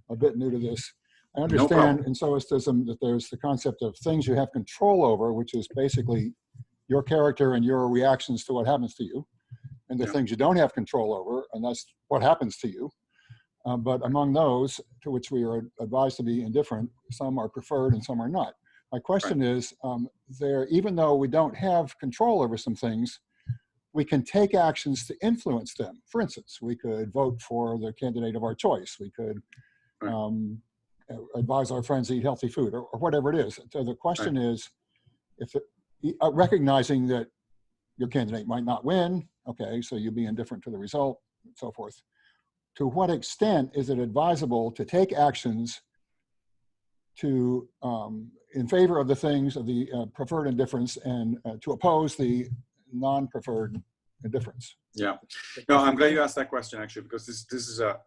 a bit new to this. I understand in Stoicism that there's the concept of things you have control over, which is basically your character and your reactions to what happens to you, and the things you don't have control over, and that's what happens to you. But among those to which we are advised to be indifferent, some are preferred and some are not. My question is, even though we don't have control over some things, we can take actions to influence them. For instance, we could vote for the candidate of our choice. We could advise our friends to eat healthy food, or whatever it is. So the question is, recognizing that your candidate might not win, okay, so you'll be indifferent to the result, and so forth. To what extent is it advisable to take actions to in favor of the things of the preferred indifference and to oppose the non-preferred indifference? Yeah, no, I'm glad you asked that question, actually, because this is a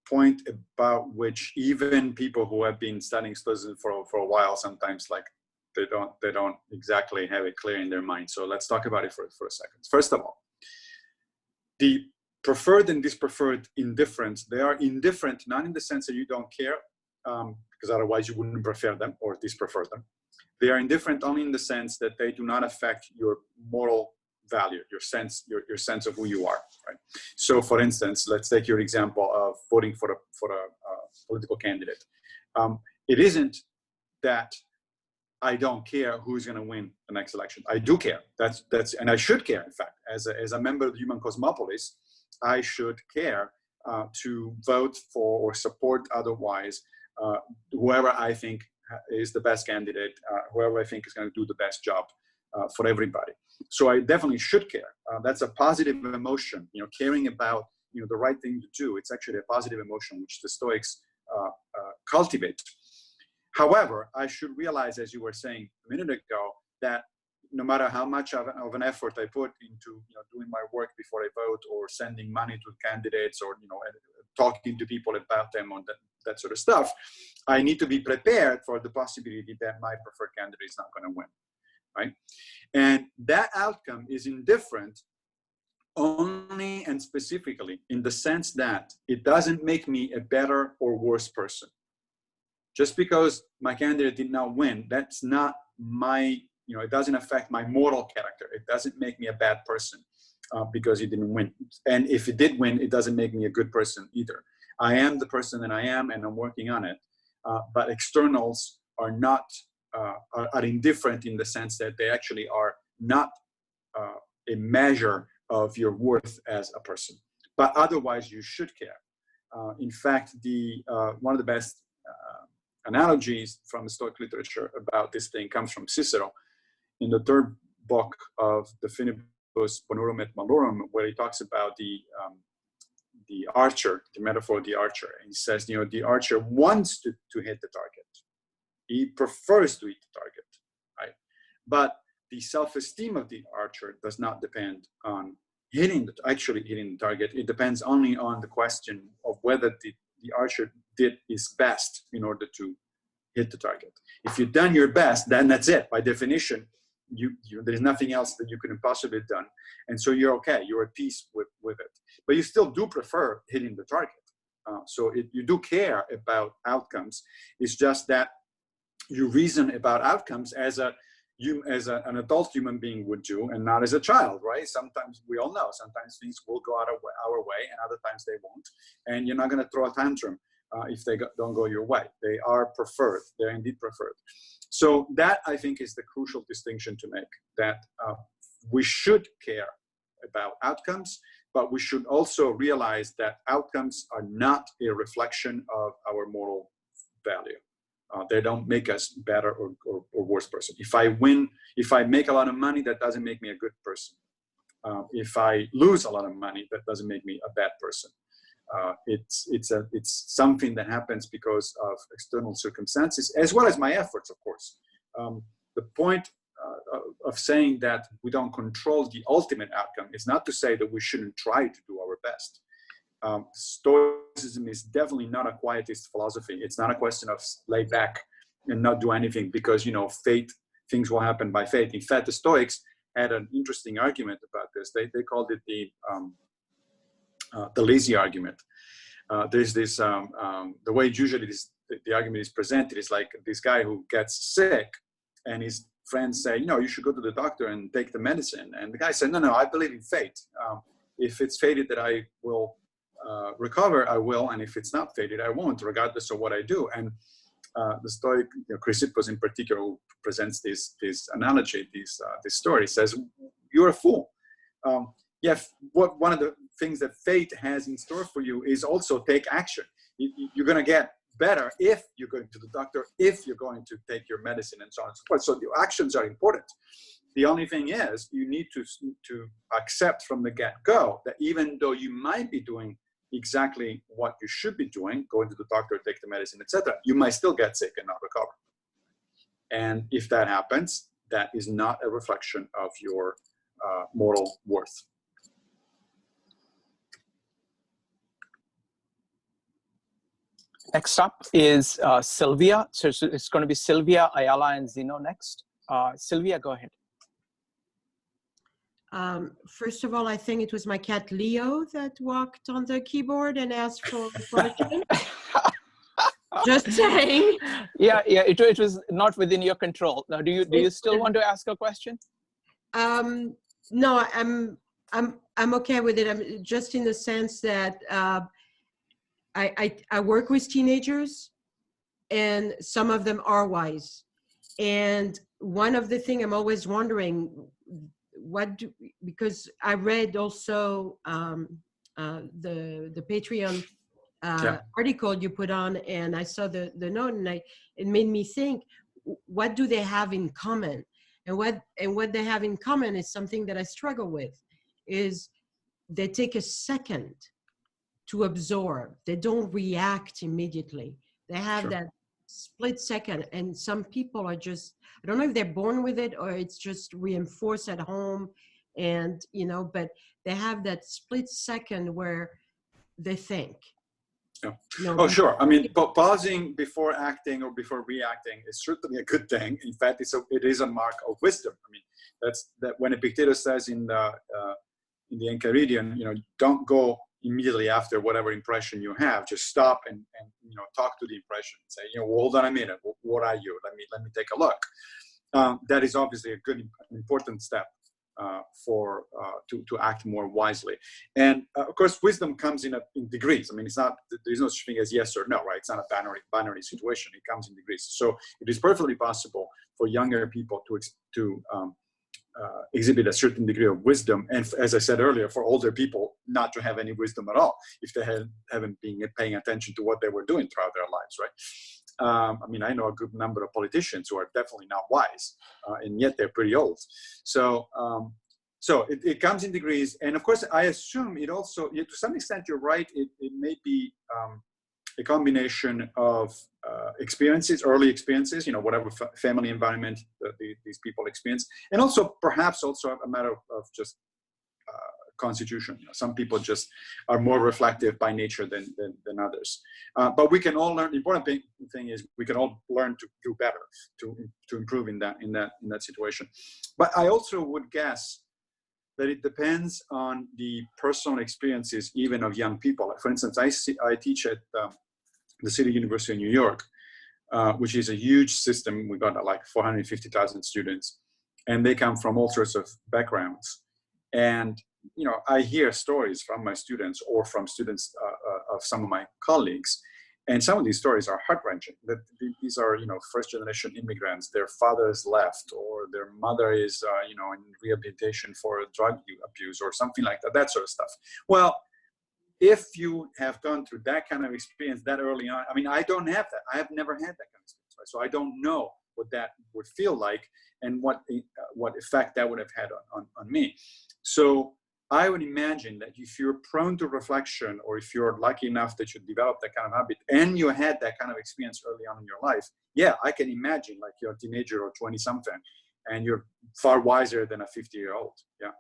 point about which even people who have been studying Stoicism for a while, sometimes like they don't exactly have it clear in their mind. So let's talk about it for a second. First of all, the preferred and dispreferred indifference, they are indifferent not in the sense that you don't care, because otherwise you wouldn't prefer them or disprefer them. They are indifferent only in the sense that they do not affect your moral value, your sense of who you are. Right. So, for instance, let's take your example of voting for a political candidate. It isn't that I don't care who's going to win the next election. I do care. That's and I should care. In fact, as a member of the human cosmopolis, I should care to vote for or support otherwise whoever I think is the best candidate, whoever I think is going to do the best job for everybody. So I definitely should care. That's a positive emotion, caring about, the right thing to do. It's actually a positive emotion, which the Stoics cultivate. However, I should realize, as you were saying a minute ago, that no matter how much of an effort I put into doing my work before I vote, or sending money to candidates, or talking to people about them on that sort of stuff, I need to be prepared for the possibility that my preferred candidate is not going to win, right? And that outcome is indifferent only and specifically in the sense that it doesn't make me a better or worse person. Just because my candidate did not win, that's not my, it doesn't affect my moral character. It doesn't make me a bad person because he didn't win. And if it did win, it doesn't make me a good person either. I am the person that I am, and I'm working on it. But externals are not, are indifferent in the sense that they actually are not a measure of your worth as a person. But otherwise, you should care. In fact, one of the best analogies from the Stoic literature about this thing comes from Cicero in the third book of the Finibus Bonorum et Malorum, where he talks about the archer, the metaphor of the archer. And he says, the archer wants to hit the target. He prefers to hit the target, right? But the self-esteem of the archer does not depend on actually hitting the target. It depends only on the question of whether the archer did his best in order to hit the target. If you've done your best, then that's it. By definition, there's nothing else that you could have possibly done. And so you're okay, you're at peace with it. But you still do prefer hitting the target. So you do care about outcomes. It's just that you reason about outcomes as an adult human being would do, and not as a child, right? Sometimes, we all know, sometimes things will go out of our way, and other times they won't. And you're not going to throw a tantrum if they don't go your way. They are preferred. They're indeed preferred. So that, I think, is the crucial distinction to make, that we should care about outcomes, but we should also realize that outcomes are not a reflection of our moral value. They don't make us better or worse person. If I win, if I make a lot of money, that doesn't make me a good person. If I lose a lot of money, that doesn't make me a bad person. It's something that happens because of external circumstances, as well as my efforts, of course. The point of saying that we don't control the ultimate outcome is not to say that we shouldn't try to do our best. Stoicism is definitely not a quietist philosophy. It's not a question of lay back and not do anything because, fate, things will happen by fate. In fact, the Stoics had an interesting argument about this. They called it the lazy argument. There's this, the way usually the argument is presented is like this guy who gets sick and his friends say, you should go to the doctor and take the medicine. And the guy said, no, I believe in fate. If it's fated that I will recover, I will. And if it's not fated, I won't, regardless of what I do. And the Stoic, Chrysippus in particular, who presents this analogy, this story, says, you're a fool. One of the things that fate has in store for you is also take action. You're going to get better if you're going to the doctor, if you're going to take your medicine, and so on and so forth. So the actions are important. The only thing is you need to accept from the get-go that even though you might be doing exactly what you should be doing, going to the doctor, take the medicine, etc., you might still get sick and not recover. And if that happens, that is not a reflection of your moral worth. Next up is Sylvia. So it's going to be Sylvia, Ayala, and Zeno next. Sylvia, go ahead. First of all, I think it was my cat Leo that walked on the keyboard and asked for a question. Just saying. Yeah, it was not within your control. Now, do you still want to ask a question? No, I'm okay with it. I'm just in the sense that I work with teenagers, and some of them are wise. And one of the things I'm always wondering, because I read also the Patreon article you put on, and I saw the note, and it made me think, what do they have in common? And what they have in common is something that I struggle with, is they take a second to absorb. They don't react immediately. They have that split second, and some people are just, I don't know if they're born with it or it's just reinforced at home, and but they have that split second where they think. Oh, sure. I mean, pausing before acting or before reacting is certainly a good thing. In fact, it is a mark of wisdom. I mean, that's when Epictetus says in the Enchiridion, don't go immediately after whatever impression you have. Just stop and talk to the impression and say, hold on a minute. What are you? Let me take a look. That is obviously a good, important step to act more wisely. And of course, wisdom comes in degrees. I mean, there's no such thing as yes or no, right? It's not a binary situation. It comes in degrees. So it is perfectly possible for younger people to exhibit a certain degree of wisdom, and as I said earlier, for older people not to have any wisdom at all if they haven't been paying attention to what they were doing throughout their lives, right? I mean, I know a good number of politicians who are definitely not wise, and yet they're pretty old. So it comes in degrees, and of course, I assume it also, to some extent, you're right. It may be a combination of early experiences, whatever family environment that these people experience, and also perhaps also a matter of just constitution. Some people just are more reflective by nature than others. But we can all learn. The important thing is we can all learn to do better, to improve in that situation. But I also would guess that it depends on the personal experiences even of young people. For instance, I teach at the City University of New York, which is a huge system. We got like 450,000 students, and they come from all sorts of backgrounds. And I hear stories from my students or from students of some of my colleagues, and some of these stories are heart-wrenching. That these are first-generation immigrants. Their fathers left, or their mother is in rehabilitation for drug abuse or something like that. That sort of stuff. Well, if you have gone through that kind of experience that early on, I mean, I don't have that. I have never had that kind of experience, right? So I don't know what that would feel like and what effect that would have had on me. So I would imagine that if you're prone to reflection, or if you're lucky enough that you develop that kind of habit and you had that kind of experience early on in your life, yeah, I can imagine like you're a teenager or 20-something and you're far wiser than a 50-year-old, yeah,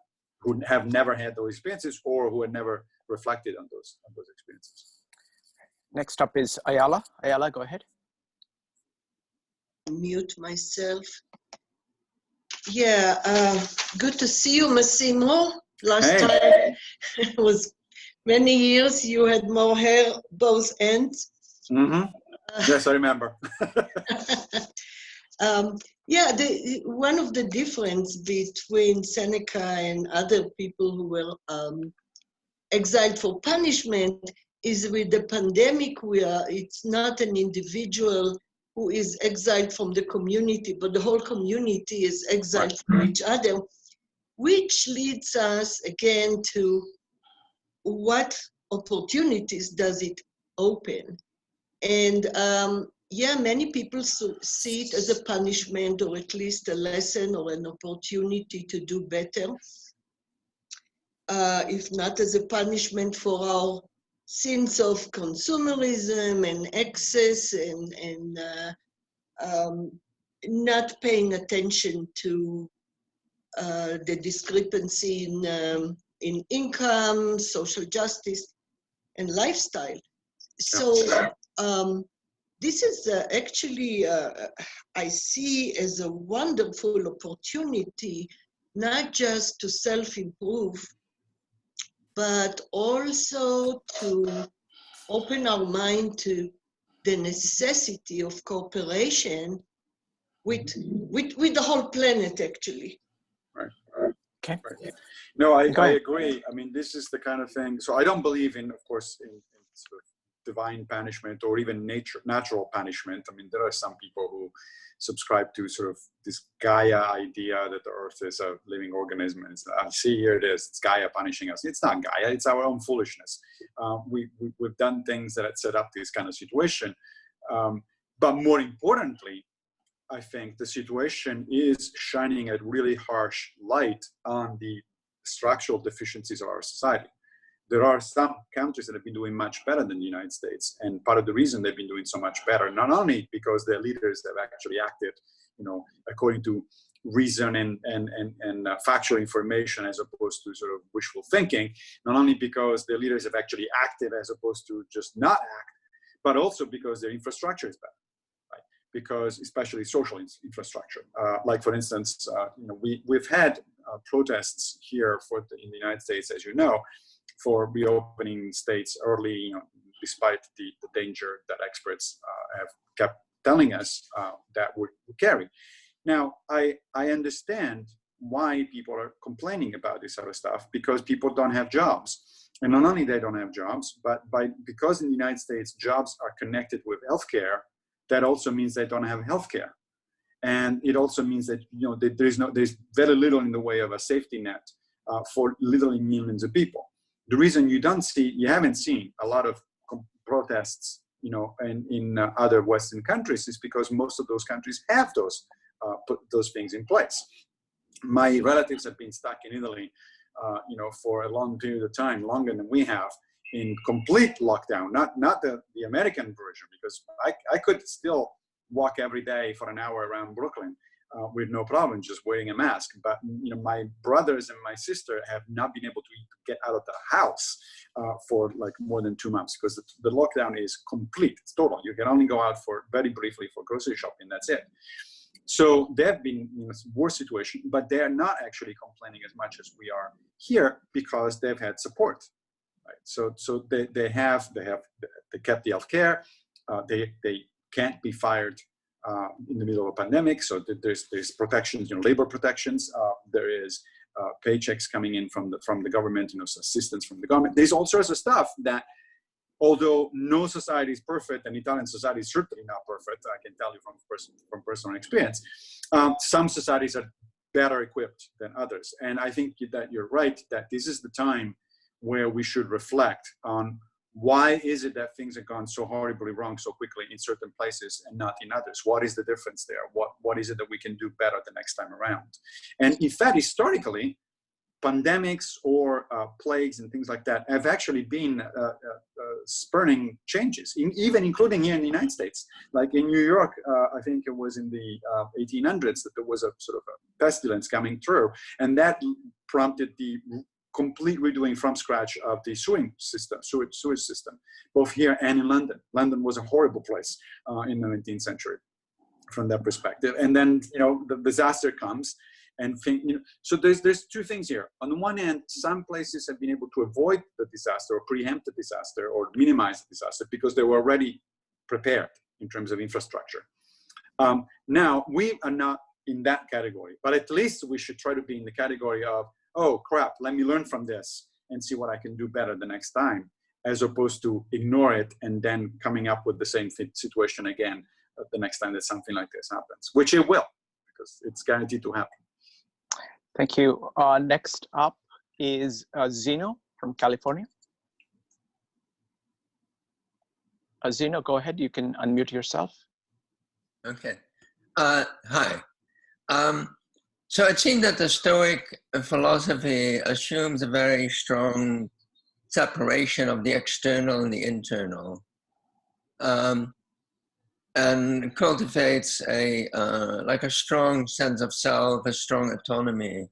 who have never had those experiences or who had never reflected on those experiences. Next up is Ayala. Ayala, go ahead. mute myself. Yeah, good to see you, Massimo. Last time it was many years. You had more hair, both ends. Mm-hmm. Yes, I remember. Yeah, one of the difference between Seneca and other people who were exiled for punishment is with the pandemic, where it's not an individual who is exiled from the community, but the whole community is exiled from each other, which leads us again to what opportunities does it open? And yeah, many people see it as a punishment, or at least a lesson or an opportunity to do better. If not as a punishment for our sins of consumerism and excess and not paying attention to the discrepancy in income, social justice, and lifestyle. So this is actually, I see as a wonderful opportunity, not just to self-improve, but also to open our mind to the necessity of cooperation with the whole planet, actually. Right. Okay. Right. No, I agree. I mean, this is the kind of thing. So I don't believe in, of course, in sort of divine punishment or even natural punishment. I mean, there are some people who subscribe to sort of this Gaia idea that the Earth is a living organism. And see, here it is. It's Gaia punishing us. It's not Gaia. It's our own foolishness. We've done things that set up this kind of situation. But more importantly, I think the situation is shining a really harsh light on the structural deficiencies of our society. There are some countries that have been doing much better than the United States. And part of the reason they've been doing so much better, not only because their leaders have actually acted, you know, according to reason and factual information as opposed to sort of wishful thinking, not only because their leaders have actually acted as opposed to just not act, but also because their infrastructure is better. Because especially social infrastructure, like for instance, you know, we've had protests here in the United States, as you know, for reopening states early, you know, despite the danger that experts have kept telling us that would carry. Now, I understand why people are complaining about this sort of stuff, because people don't have jobs. And not only they don't have jobs, but because in the United States, jobs are connected with healthcare, that also means they don't have healthcare. And it also means that, you know, there's very little in the way of a safety net for literally millions of people. The reason you haven't seen a lot of protests, you know, in other Western countries is because most of those countries have put those things in place. My relatives have been stuck in Italy, you know, for a long period of time, longer than we have, in complete lockdown, not the American version, because I could still walk every day for an hour around Brooklyn with no problem, just wearing a mask. But, you know, my brothers and my sister have not been able to get out of the house for like more than 2 months, because the lockdown is complete. It's total. You can only go out for very briefly for grocery shopping. That's it. So they've been in a worse situation, but they're not actually complaining as much as we are here because they've had support. Right. So they kept the healthcare. They can't be fired in the middle of a pandemic. So there's protections, you know, labor protections. There is paychecks coming in from the government, you know, assistance from the government. There's all sorts of stuff that, although no society is perfect, and Italian society is certainly not perfect, I can tell you from personal experience, some societies are better equipped than others. And I think that you're right, that this is the time where we should reflect on why is it that things have gone so horribly wrong so quickly in certain places and not in others? What is the difference there? What is it that we can do better the next time around? And in fact, historically, pandemics or plagues and things like that have actually been spurring changes, even including here in the United States. Like in New York, I think it was in the 1800s that there was a sort of a pestilence coming through, and that prompted the complete redoing from scratch of the sewage system, both here and in London. London was a horrible place in the 19th century from that perspective. And then, the disaster comes and so there's two things here. On the one hand, some places have been able to avoid the disaster or preempt the disaster or minimize the disaster because they were already prepared in terms of infrastructure. Now, we are not in that category, but at least we should try to be in the category of, oh crap, let me learn from this and see what I can do better the next time, as opposed to ignore it and then coming up with the same situation again the next time that something like this happens, which it will, because it's guaranteed to happen. Thank you. Next up is Zeno from California. Zeno, go ahead. You can unmute yourself. Okay. Hi. So it seems that the Stoic philosophy assumes a very strong separation of the external and the internal, and cultivates like a strong sense of self, a strong autonomy.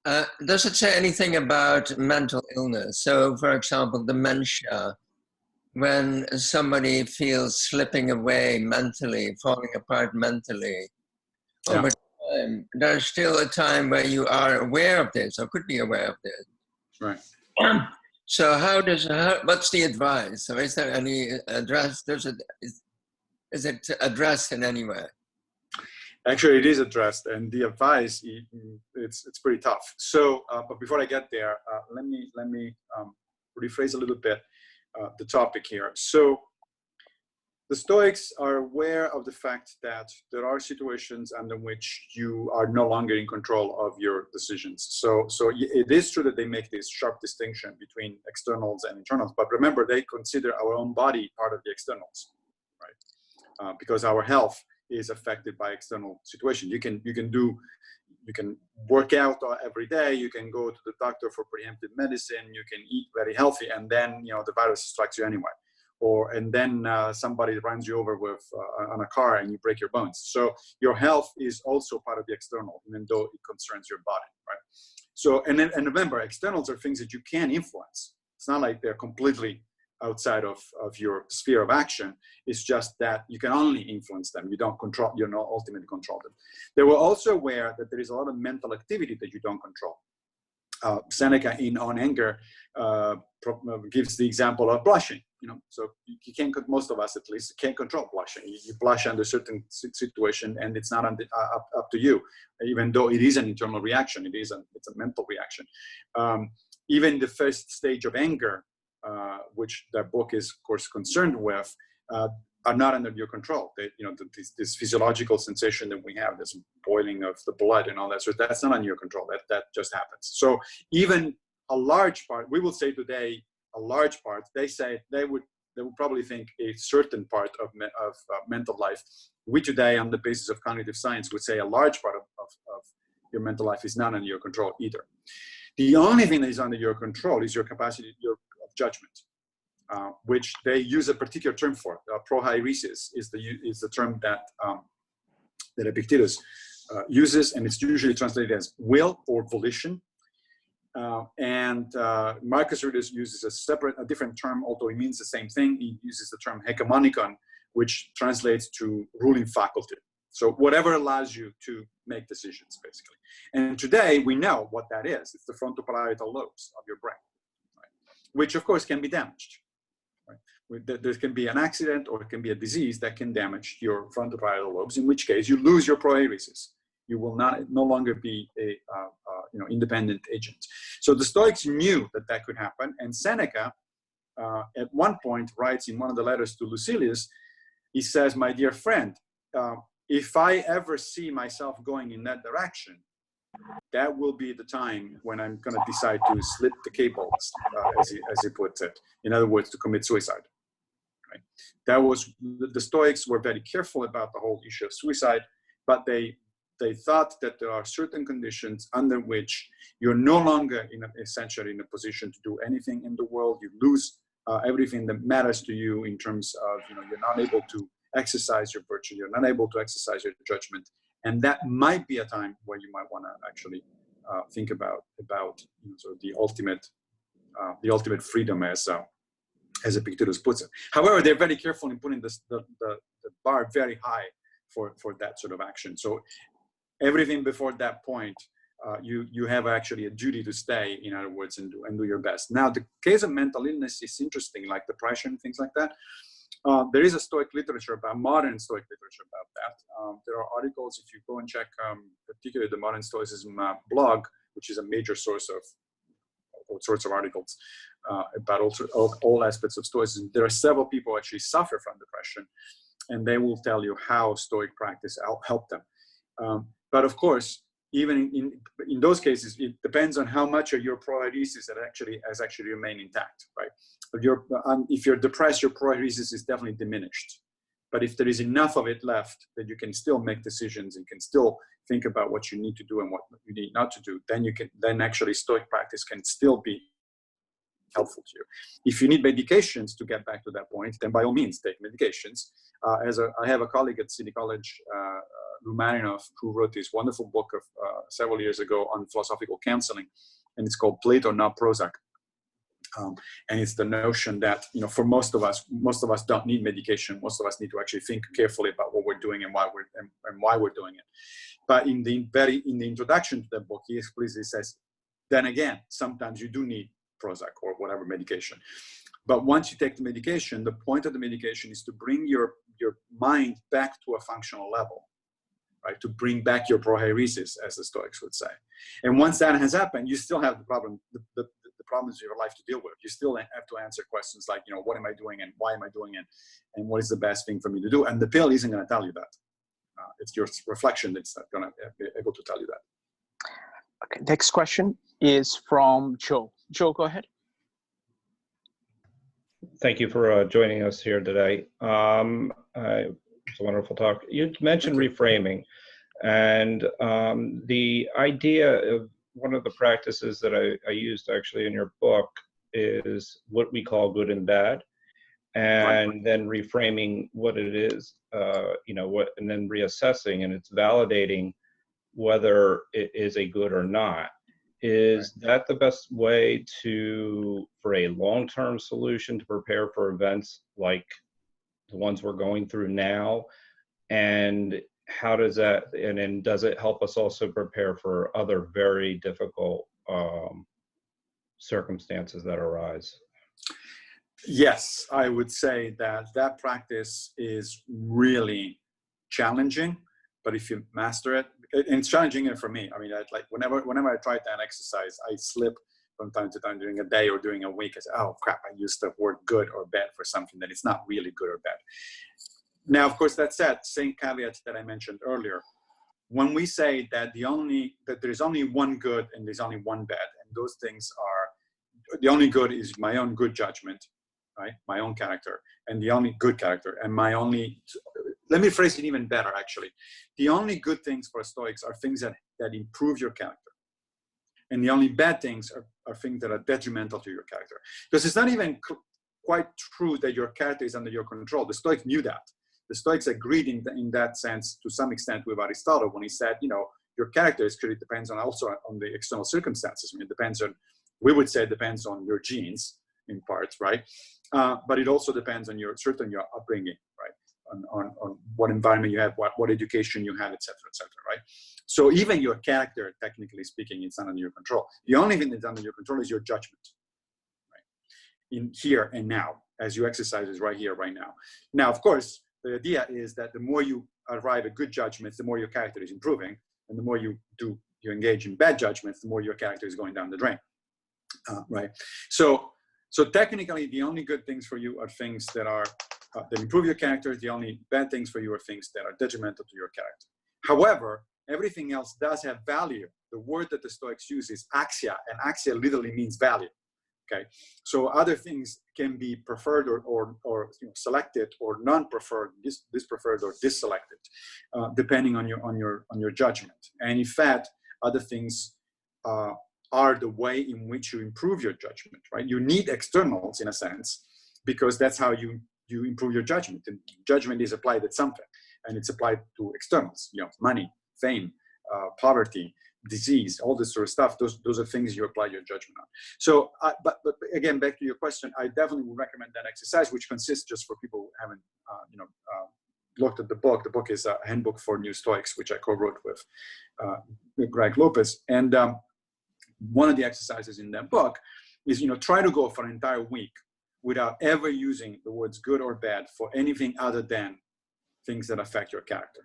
Does it say anything about mental illness? So, for example, dementia, when somebody feels slipping away mentally, falling apart mentally, over time, there's still a time where you are aware of this, or could be aware of this. Right. So what's the advice? So is there any address? Is it addressed in any way? Actually, it is addressed, and the advice, it's pretty tough. So, but before I get there, let me rephrase a little bit the topic here. So, the Stoics are aware of the fact that there are situations under which you are no longer in control of your decisions. So it is true that they make this sharp distinction between externals and internals, but remember, they consider our own body part of the externals, right? Because our health is affected by external situations. You can work out every day, you can go to the doctor for preemptive medicine, you can eat very healthy, and then the virus strikes you anyway. And then somebody runs you over with on a car and you break your bones. So your health is also part of the external, even though it concerns your body, right? So, and remember, externals are things that you can influence. It's not like they're completely outside of your sphere of action. It's just that you can only influence them. You don't control, you don't ultimately control them. They were also aware that there is a lot of mental activity that you don't control. Seneca On Anger gives the example of blushing. So you can't, most of us at least, can't control blushing. You blush under certain situation, and it's not up to you, even though it is an internal reaction. It's a mental reaction. Even the first stage of anger, which that book is, of course, concerned with, are not under your control. This physiological sensation that we have, this boiling of the blood and all that, so that's not under your control. That just happens. So even a large part, we will say today, a large part, they say they would probably think a certain part of mental life. We today, on the basis of cognitive science, would say a large part of your mental life is not under your control either. The only thing that is under your control is your capacity of judgment, which they use a particular term for. Prohairesis is the term that Epictetus uses, and it's usually translated as will or volition. And Marcus Aurelius uses a different term, although it means the same thing. He uses the term hegemonikon, which translates to ruling faculty. So whatever allows you to make decisions, basically. And today we know what that is. It's the frontoparietal lobes of your brain, right? Which of course can be damaged. Right? There can be an accident or it can be a disease that can damage your frontoparietal lobes, in which case you lose your prohairesis. You will no longer be a independent agent. So the Stoics knew that could happen, and Seneca at one point writes in one of the letters to Lucilius, he says, "My dear friend, if I ever see myself going in that direction, that will be the time when I'm going to decide to slip the cables, as he puts it. In other words, to commit suicide." Right? That was, the Stoics were very careful about the whole issue of suicide, but they thought that there are certain conditions under which you're no longer essentially in a position to do anything in the world. You lose everything that matters to you in terms of, you're not able to exercise your virtue, you're not able to exercise your judgment. And that might be a time where you might want to actually think about sort of the ultimate freedom, as Epictetus puts it. However, they're very careful in putting the bar very high for that sort of action. So everything before that point, you have actually a duty to stay, in other words, and do your best. Now, the case of mental illness is interesting, like depression, things like that. There is a Stoic literature about modern Stoic literature about that. There are articles, if you go and check, particularly the Modern Stoicism blog, which is a major source of all sorts of articles about all aspects of Stoicism. There are several people who actually suffer from depression, and they will tell you how Stoic practice helped them. But of course, even in those cases, it depends on how much of your proairesis has actually remained intact, right? If you're depressed, your proairesis is definitely diminished. But if there is enough of it left that you can still make decisions and can still think about what you need to do and what you need not to do, then actually Stoic practice can still be helpful to you. If you need medications to get back to that point, then by all means take medications. I have a colleague at City College, Lou Marinov, who wrote this wonderful book of several years ago on philosophical counseling, and it's called Plato, Not Prozac. And it's the notion that, for most of us don't need medication. Most of us need to actually think carefully about what we're doing and why we're doing it. But in the introduction to the book, he explicitly says, then again, sometimes you do need Prozac or whatever medication. But once you take the medication, the point of the medication is to bring your mind back to a functional level, right? To bring back your proairesis, as the Stoics would say. And once that has happened, you still have the problems of your life to deal with. You still have to answer questions like, what am I doing and why am I doing it? And what is the best thing for me to do? And the pill isn't going to tell you that. It's your reflection that's going to be able to tell you that. Okay, next question is from Joe. Joe, go ahead. Thank you for joining us here today. It's a wonderful talk. You mentioned reframing, and the idea of one of the practices that I used actually in your book is what we call good and bad, and then reframing what it is, and then reassessing, and it's validating whether it is a good or not. Is that the best way for a long-term solution to prepare for events like the ones we're going through now? And how does that, and then does it help us also prepare for other very difficult circumstances that arise? Yes, I would say that practice is really challenging, but if you master it, and it's challenging for me. I mean, whenever I try that exercise, I slip from time to time during a day or during a week. I say, oh crap, I used the word good or bad for something that it's not really good or bad. Now, of course, that said, same caveat that I mentioned earlier. When we say that there is only one good and there's only one bad, and those things are, the only good is my own good judgment, right? My own character, and the only good character, and let me phrase it even better, actually. The only good things for Stoics are things that improve your character. And the only bad things are things that are detrimental to your character. Because it's not even quite true that your character is under your control. The Stoics knew that. The Stoics agreed in that sense to some extent with Aristotle when he said, your character is clearly depends also on the external circumstances. I mean, we would say it depends on your genes in parts, right? But it also depends on your upbringing, right? On what environment you have, what education you have, et cetera, right? So even your character, technically speaking, it's not under your control. The only thing that's under your control is your judgment, right? In here and now, as you exercise is right here, right now. Now, of course, the idea is that the more you arrive at good judgments, the more your character is improving, and the more you engage in bad judgments, the more your character is going down the drain, right? So technically, the only good things for you are things that improve your character. The only bad things for you are things that are detrimental to your character. However, everything else does have value. The word that the Stoics use is axia, and axia literally means value. Okay, so other things can be preferred or selected, or non-preferred, dispreferred or disselected, depending on your judgment. And in fact, other things are the way in which you improve your judgment. Right? You need externals in a sense, because that's how you improve your judgment. And judgment is applied at something, and it's applied to externals. Money, fame, poverty, disease, all this sort of stuff. Those are things you apply your judgment on. So, but again, back to your question, I definitely would recommend that exercise, which consists, just for people who haven't, looked at the book is a Handbook for New Stoics, which I co-wrote with Greg Lopez. And one of the exercises in that book is, try to go for an entire week without ever using the words good or bad for anything other than things that affect your character.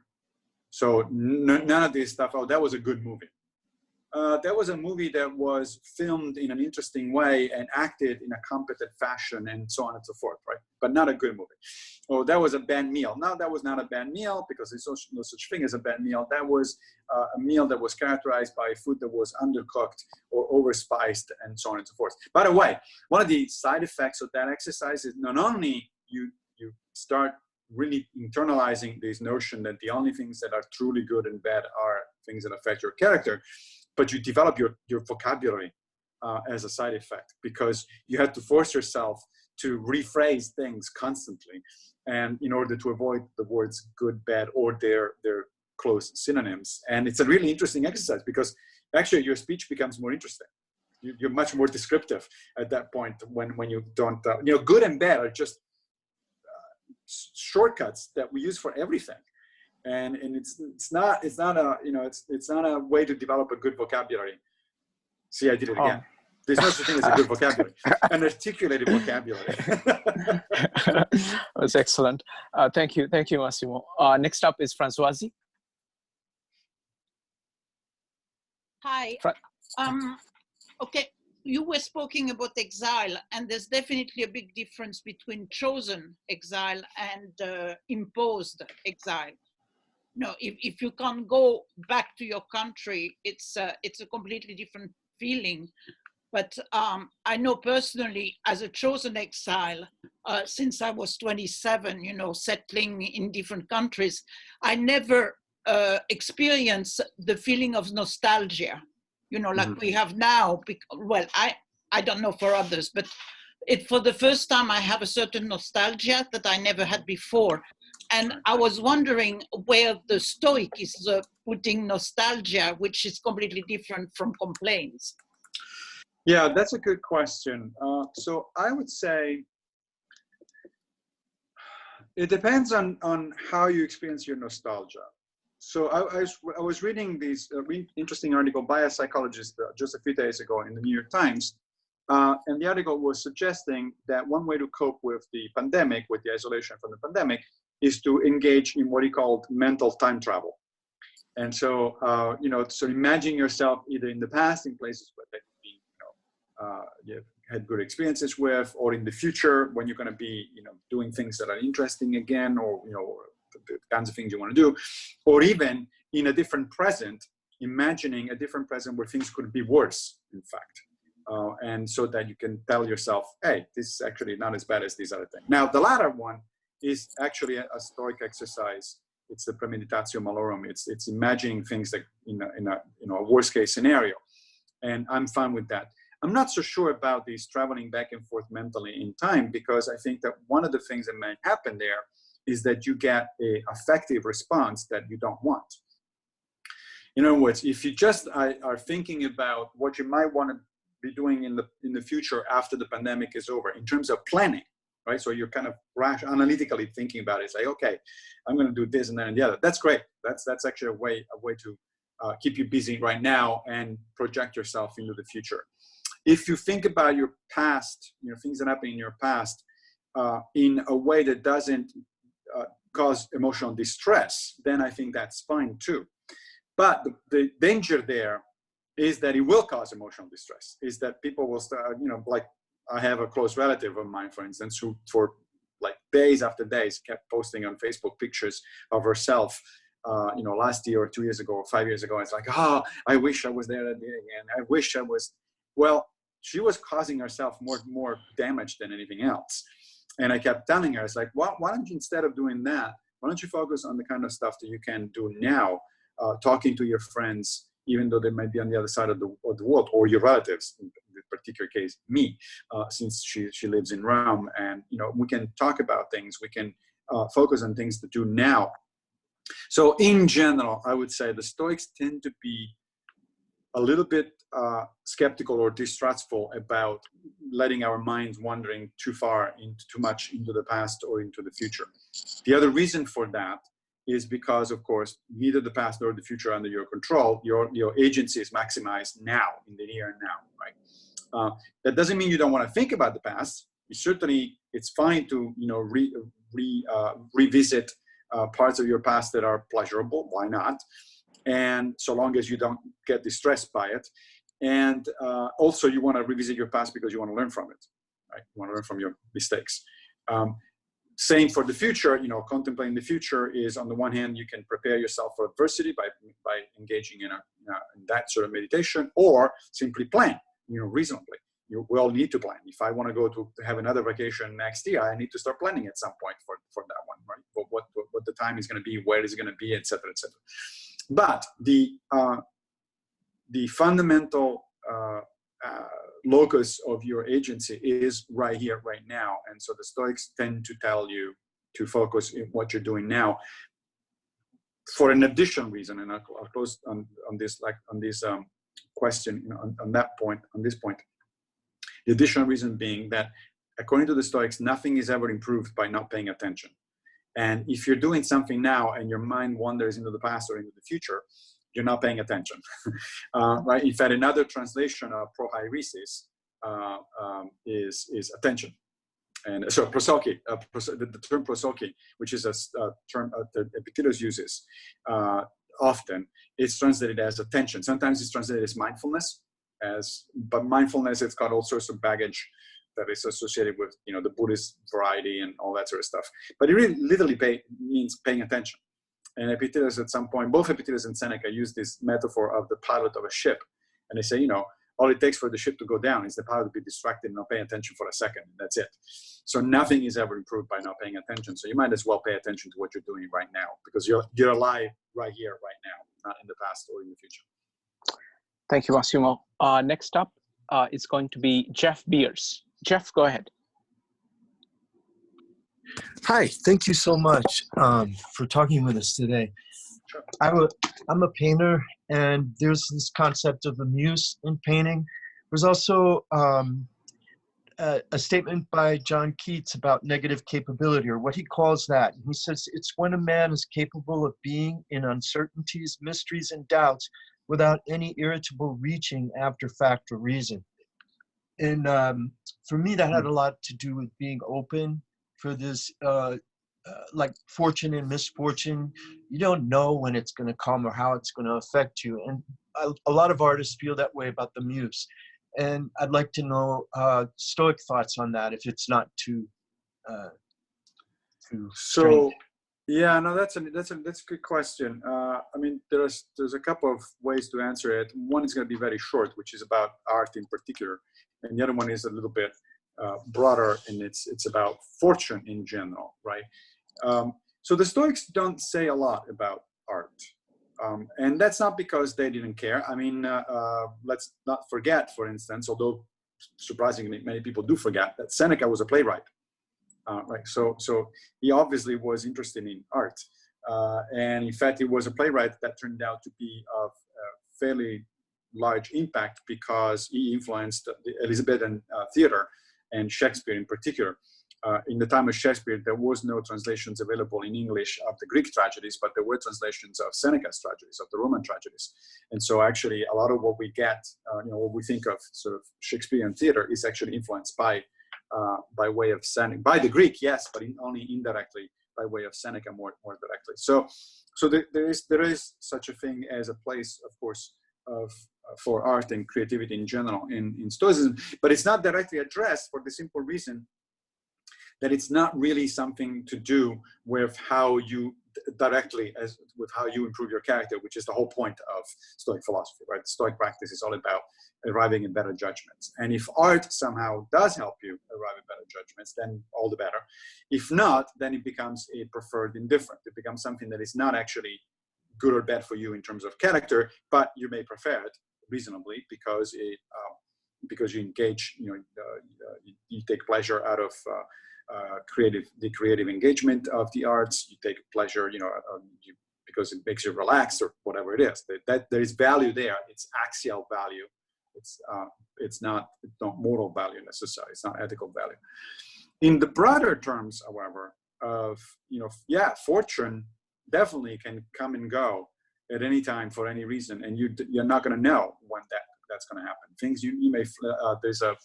So none of this stuff, oh, that was a good movie. That was a movie that was filmed in an interesting way and acted in a competent fashion and so on and so forth, right? But not a good movie. Oh, that was a bad meal. No, that was not a bad meal because there's no such thing as a bad meal. That was a meal that was characterized by food that was undercooked or overspiced and so on and so forth. By the way, one of the side effects of that exercise is not only you start really internalizing this notion that the only things that are truly good and bad are things that affect your character, but you develop your vocabulary as a side effect, because you have to force yourself to rephrase things constantly, and in order to avoid the words good, bad, or their close synonyms. And it's a really interesting exercise because actually your speech becomes more interesting. You're much more descriptive at that point when you don't, good and bad are just shortcuts that we use for everything. And it's not a way to develop a good vocabulary. See, I did it again. There's no such thing as a good vocabulary, an articulated vocabulary. That's excellent. Thank you, Massimo. Next up is Françoise. Hi. Okay, you were speaking about exile, and there's definitely a big difference between chosen exile and imposed exile. No, if you can't go back to your country, it's a completely different feeling. But I know personally, as a chosen exile, since I was 27, settling in different countries, I never experienced the feeling of nostalgia, like we have now. Well, I don't know for others, but for the first time, I have a certain nostalgia that I never had before. And I was wondering where the Stoic is putting nostalgia, which is completely different from complaints. Yeah, that's a good question. So I would say it depends on how you experience your nostalgia. So I was reading this really interesting article by a psychologist just a few days ago in the New York Times. And the article was suggesting that one way to cope with the pandemic, with the isolation from the pandemic, is to engage in what he called mental time travel. And so, so imagine yourself either in the past, in places where you've had good experiences with, or in the future when you're going to be, doing things that are interesting again, or, the kinds of things you want to do, or even in a different present, imagining a different present where things could be worse, in fact. And so that you can tell yourself, hey, this is actually not as bad as these other things. Now, the latter one is actually a Stoic exercise. It's the premeditatio malorum. It's imagining things that in a worst case scenario, and I'm fine with that. I'm not so sure about these traveling back and forth mentally in time, because I think that one of the things that might happen there is that you get an affective response that you don't want. In other words, if you just are thinking about what you might want to be doing in the future after the pandemic is over, in terms of planning, right? So you're kind of analytically thinking about it. It's like, okay, I'm going to do this and that and the other. That's great. That's actually a way to keep you busy right now and project yourself into the future. If you think about your past, things that happen in your past in a way that doesn't cause emotional distress, then I think that's fine too. But the danger there is that it will cause emotional distress, is that people will start, like I have a close relative of mine, for instance, who for like days after days kept posting on Facebook pictures of herself, last year or 2 years ago or 5 years ago. It's like, I wish I was there again. I wish I was. Well, she was causing herself more damage than anything else. And I kept telling her, it's like, why don't you, instead of doing that, why don't you focus on the kind of stuff that you can do now, talking to your friends, even though they might be on the other side of the world, or your relatives, in this particular case, me, since she lives in Rome. And, we can talk about things, we can focus on things to do now. So in general, I would say the Stoics tend to be a little bit skeptical or distrustful about letting our minds wandering too far, too much into the past or into the future. The other reason for that is because, of course, neither the past nor the future are under your control. Your agency is maximized now, in the here and now, right? That doesn't mean you don't want to think about the past. You certainly, it's fine to, you know, revisit parts of your past that are pleasurable. Why not? And so long as you don't get distressed by it. And also you want to revisit your past because you want to learn from it, right? You want to learn from your mistakes. Same for the future, you know, contemplating the future is, on the one hand, you can prepare yourself for adversity by engaging in that sort of meditation, or simply plan, you know, reasonably. We all need to plan. If I want to go to have another vacation next year, I need to start planning at some point for that one, right? For what the time is going to be, where is it going to be, et cetera, et cetera. But the fundamental locus of your agency is right here, right now. And so the Stoics tend to tell you to focus in what you're doing now for an additional reason. And I'll close on this, like on this question, you know, on this point. The additional reason being that, according to the Stoics, nothing is ever improved by not paying attention. And if you're doing something now and your mind wanders into the past or into the future, you're not paying attention, right? In fact, another translation of prohairesis is attention. And so prosoki, the term prosoki, which is a term that Epictetus uses often, is translated as attention. Sometimes it's translated as mindfulness, but mindfulness, it's got all sorts of baggage that is associated with, you know, the Buddhist variety and all that sort of stuff. But it really literally means paying attention. And Epictetus, at some point, both Epictetus and Seneca use this metaphor of the pilot of a ship. And they say, you know, all it takes for the ship to go down is the pilot to be distracted and not pay attention for a second. That's it. So nothing is ever improved by not paying attention. So you might as well pay attention to what you're doing right now, because you're alive right here, right now, not in the past or in the future. Thank you, Massimo. Next up is going to be Jeff Beers. Jeff, go ahead. Hi, thank you so much for talking with us today. Sure. I'm a painter, and there's this concept of the muse in painting. There's also a statement by John Keats about negative capability, or what he calls that. He says, it's when a man is capable of being in uncertainties, mysteries, and doubts without any irritable reaching after fact or reason. And for me, that had a lot to do with being open for this, like fortune and misfortune. You don't know when it's going to come or how it's going to affect you. And a lot of artists feel that way about the muse. And I'd like to know Stoic thoughts on that, if it's not too so. Yeah, no, that's a good question. I mean, there's a couple of ways to answer it. One is going to be very short, which is about art in particular, and the other one is a little bit broader, and it's about fortune in general, right? So the Stoics don't say a lot about art, and that's not because they didn't care. I mean, let's not forget, for instance, although surprisingly many people do forget, that Seneca was a playwright. Right, so he obviously was interested in art, and in fact, he was a playwright that turned out to be of fairly large impact because he influenced the Elizabethan theater and Shakespeare in particular. In the time of Shakespeare, there was no translations available in English of the Greek tragedies, but there were translations of Seneca's tragedies, of the Roman tragedies. And so actually a lot of what we get, what we think of sort of Shakespearean theater is actually influenced by way of Seneca, by the Greek, yes, but only indirectly by way of Seneca more directly. So there is such a thing as a place, of course, for art and creativity in general in Stoicism, but it's not directly addressed for the simple reason that it's not really something to do with how you with how you improve your character, which is the whole point of Stoic philosophy, right? Stoic practice is all about arriving at better judgments. And if art somehow does help you arrive at better judgments, then all the better. If not, then it becomes a preferred indifferent. It becomes something that is not actually good or bad for you in terms of character, but you may prefer it reasonably because you engage, you take pleasure out of the creative engagement of the arts. You take pleasure, because it makes you relax or whatever it is. That there is value there. It's axial value. It's not moral value necessarily. It's not ethical value. In the broader terms, however, of, fortune definitely can come and go at any time for any reason, and you're not going to know when that's going to happen. Things you may there's a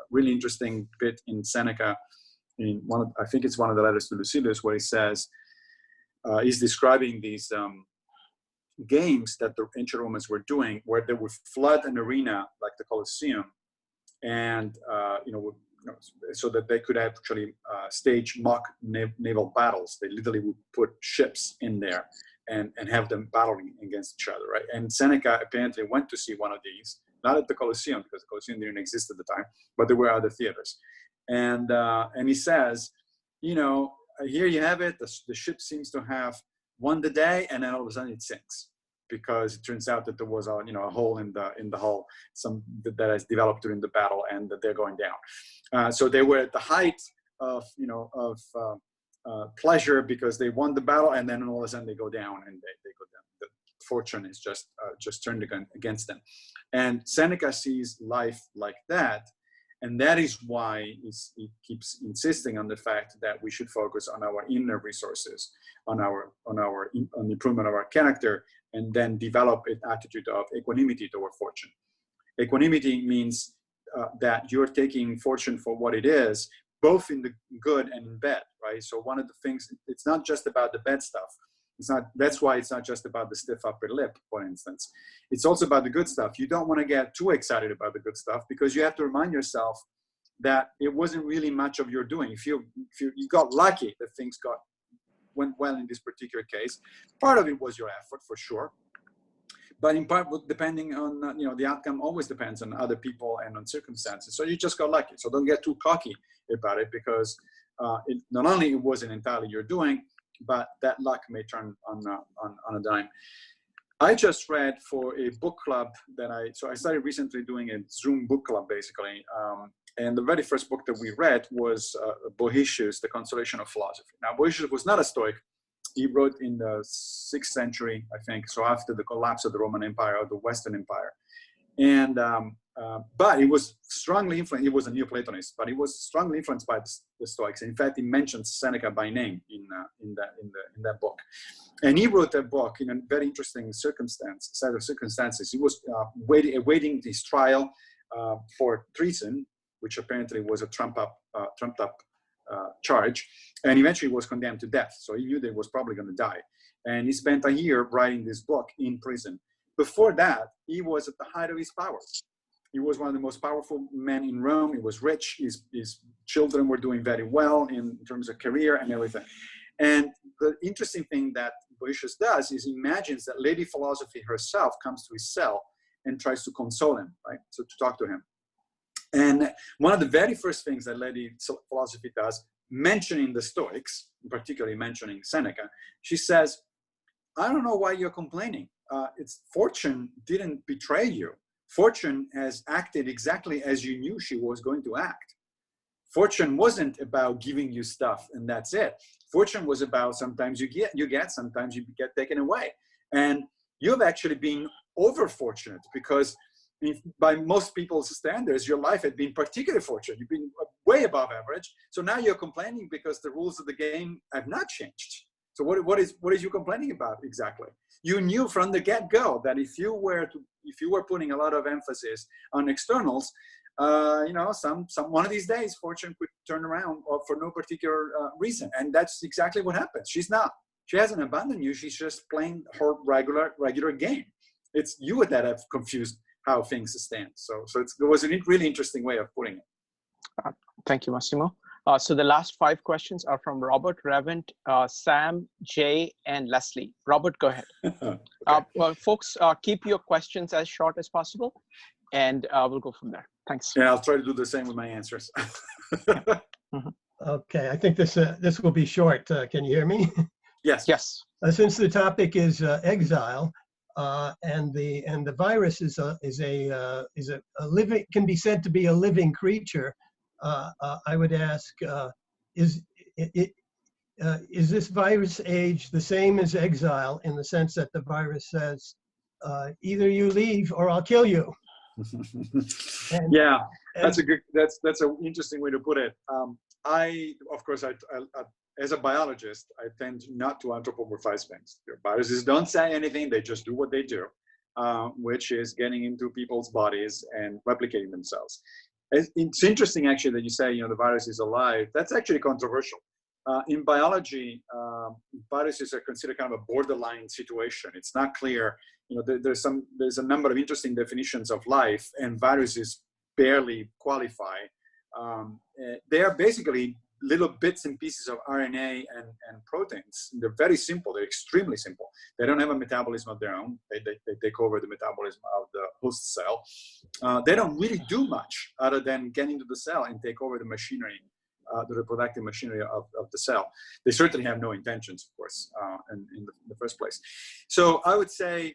really interesting bit in Seneca, in I think it's one of the letters to Lucilius, where he says he's describing these games that the ancient Romans were doing, where they would flood an arena like the Colosseum, and so that they could actually stage mock naval battles. They literally would put ships in there and have them battling against each other, right? And Seneca apparently went to see one of these, not at the Colosseum, because the Colosseum didn't exist at the time, but there were other theaters. And he says, here you have it. The ship seems to have won the day, and then all of a sudden it sinks, because it turns out that there was a hole in the hull, that has developed during the battle, and that they're going down. So they were at the height of pleasure because they won the battle, and then all of a sudden they go down, and they go down. The fortune is just turned against them. And Seneca sees life like that, and that is why he keeps insisting on the fact that we should focus on our inner resources, on the improvement of our character, and then develop an attitude of equanimity toward fortune. Equanimity means that you're taking fortune for what it is, both in the good and in bad, right? So one of the things, it's not just about the bad stuff. That's why it's not just about the stiff upper lip, for instance. It's also about the good stuff. You don't want to get too excited about the good stuff, because you have to remind yourself that it wasn't really much of your doing. If you got lucky that things went well in this particular case, part of it was your effort for sure. But in part, depending on, the outcome always depends on other people and on circumstances. So you just got lucky. So don't get too cocky about it, because not only it wasn't entirely your doing, but that luck may turn on a dime. I just read for a book club so I started recently doing a Zoom book club, basically. And the very first book that we read was Boëtius, The Consolation of Philosophy. Now, Boëtius was not a Stoic. He wrote in the 6th century, I think, so after the collapse of the Roman Empire, or the Western Empire. And but he was strongly influenced. He was a Neoplatonist, but he was strongly influenced by the Stoics. In fact, he mentions Seneca by name in that book. And he wrote that book in a very interesting set of circumstances. He was awaiting his trial for treason, which apparently was a trumped up charge, and eventually was condemned to death. So he knew that he was probably going to die. And he spent a year writing this book in prison. Before that, he was at the height of his powers. He was one of the most powerful men in Rome. He was rich. His children were doing very well in terms of career and everything. And the interesting thing that Boëtius does is he imagines that Lady Philosophy herself comes to his cell and tries to console him, right? So to talk to him. And one of the very first things that Lady Philosophy does, mentioning the Stoics, particularly mentioning Seneca, she says, I don't know why you're complaining. It's fortune didn't betray you. Fortune has acted exactly as you knew she was going to act. Fortune wasn't about giving you stuff and that's it. Fortune was about sometimes you get, sometimes you get taken away. And you've actually been over fortunate, because by most people's standards, your life had been particularly fortunate. You've been way above average. So now you're complaining because the rules of the game have not changed. So what is you complaining about exactly? You knew from the get-go that if you were putting a lot of emphasis on externals, one of these days fortune could turn around for no particular reason, and that's exactly what happens. She hasn't abandoned you. She's just playing her regular game. It's you that have confused how things stand. So it was a really interesting way of putting it. Thank you, Massimo. So the last 5 questions are from Robert, Revent, Sam, Jay, and Leslie. Robert, go ahead. Okay. Well, folks, keep your questions as short as possible, and we'll go from there. Thanks. Yeah, I'll try to do the same with my answers. Okay, I think this will be short. Can you hear me? Yes. Yes. Since the topic is exile, and the virus is a living, can be said to be a living creature, I would ask, is this virus age the same as exile in the sense that the virus says, either you leave or I'll kill you? Yeah, that's an interesting way to put it. Of course, as a biologist, I tend not to anthropomorphize things. Viruses don't say anything; they just do what they do, which is getting into people's bodies and replicating themselves. It's interesting, actually, that you say, the virus is alive. That's actually controversial. In biology, viruses are considered kind of a borderline situation. It's not clear. There's a number of interesting definitions of life, and viruses barely qualify. They are basically little bits and pieces of RNA and proteins. They're very simple. They're extremely simple. They don't have a metabolism of their own. They take over the metabolism of the host cell. They don't really do much other than get into the cell and take over the machinery, the reproductive machinery of the cell. They certainly have no intentions, of course, in the first place. So I would say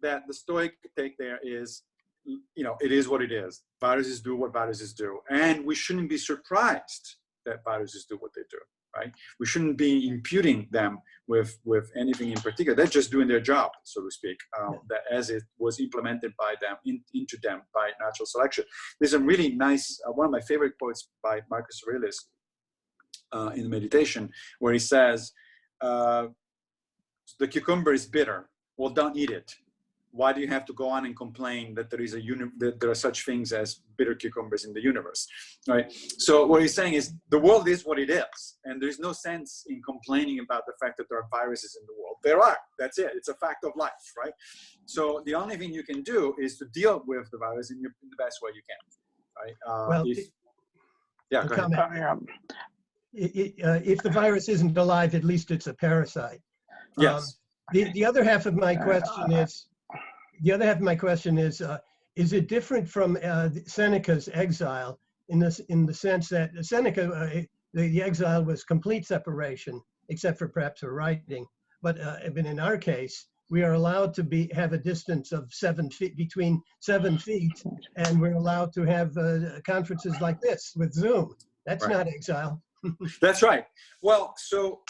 that the Stoic take there is, it is what it is. Viruses do what viruses do. And we shouldn't be surprised that viruses do what they do, right? We shouldn't be imputing them with anything in particular. They're just doing their job, so to speak, that as it was implemented by them, into them by natural selection. There's a really nice, one of my favorite quotes by Marcus Aurelius in the Meditation, where he says, the cucumber is bitter. Well, don't eat it. Why do you have to go on and complain that there are such things as bitter cucumbers in the universe, right? So what he's saying is the world is what it is, and there's no sense in complaining about the fact that there are viruses in the world. There are. That's it. It's a fact of life, right? So the only thing you can do is to deal with the virus in the best way you can, right? Go ahead. If the virus isn't alive, at least it's a parasite. Yes. The other half of my question is. The other half of my question is it different from Seneca's exile in the sense that Seneca, the exile was complete separation, except for perhaps for writing. But in our case, we are allowed to have a distance of 7 feet, between 7 feet, and we're allowed to have conferences like this with Zoom. That's not exile. That's right. Well, so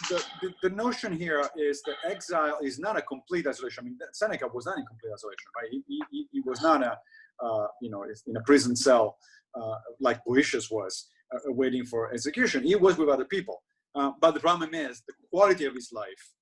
the notion here is that exile is not a complete isolation. I mean, Seneca was not in complete isolation, right? He was not in a prison cell like Boetius was, waiting for execution. He was with other people. But the problem is the quality of his life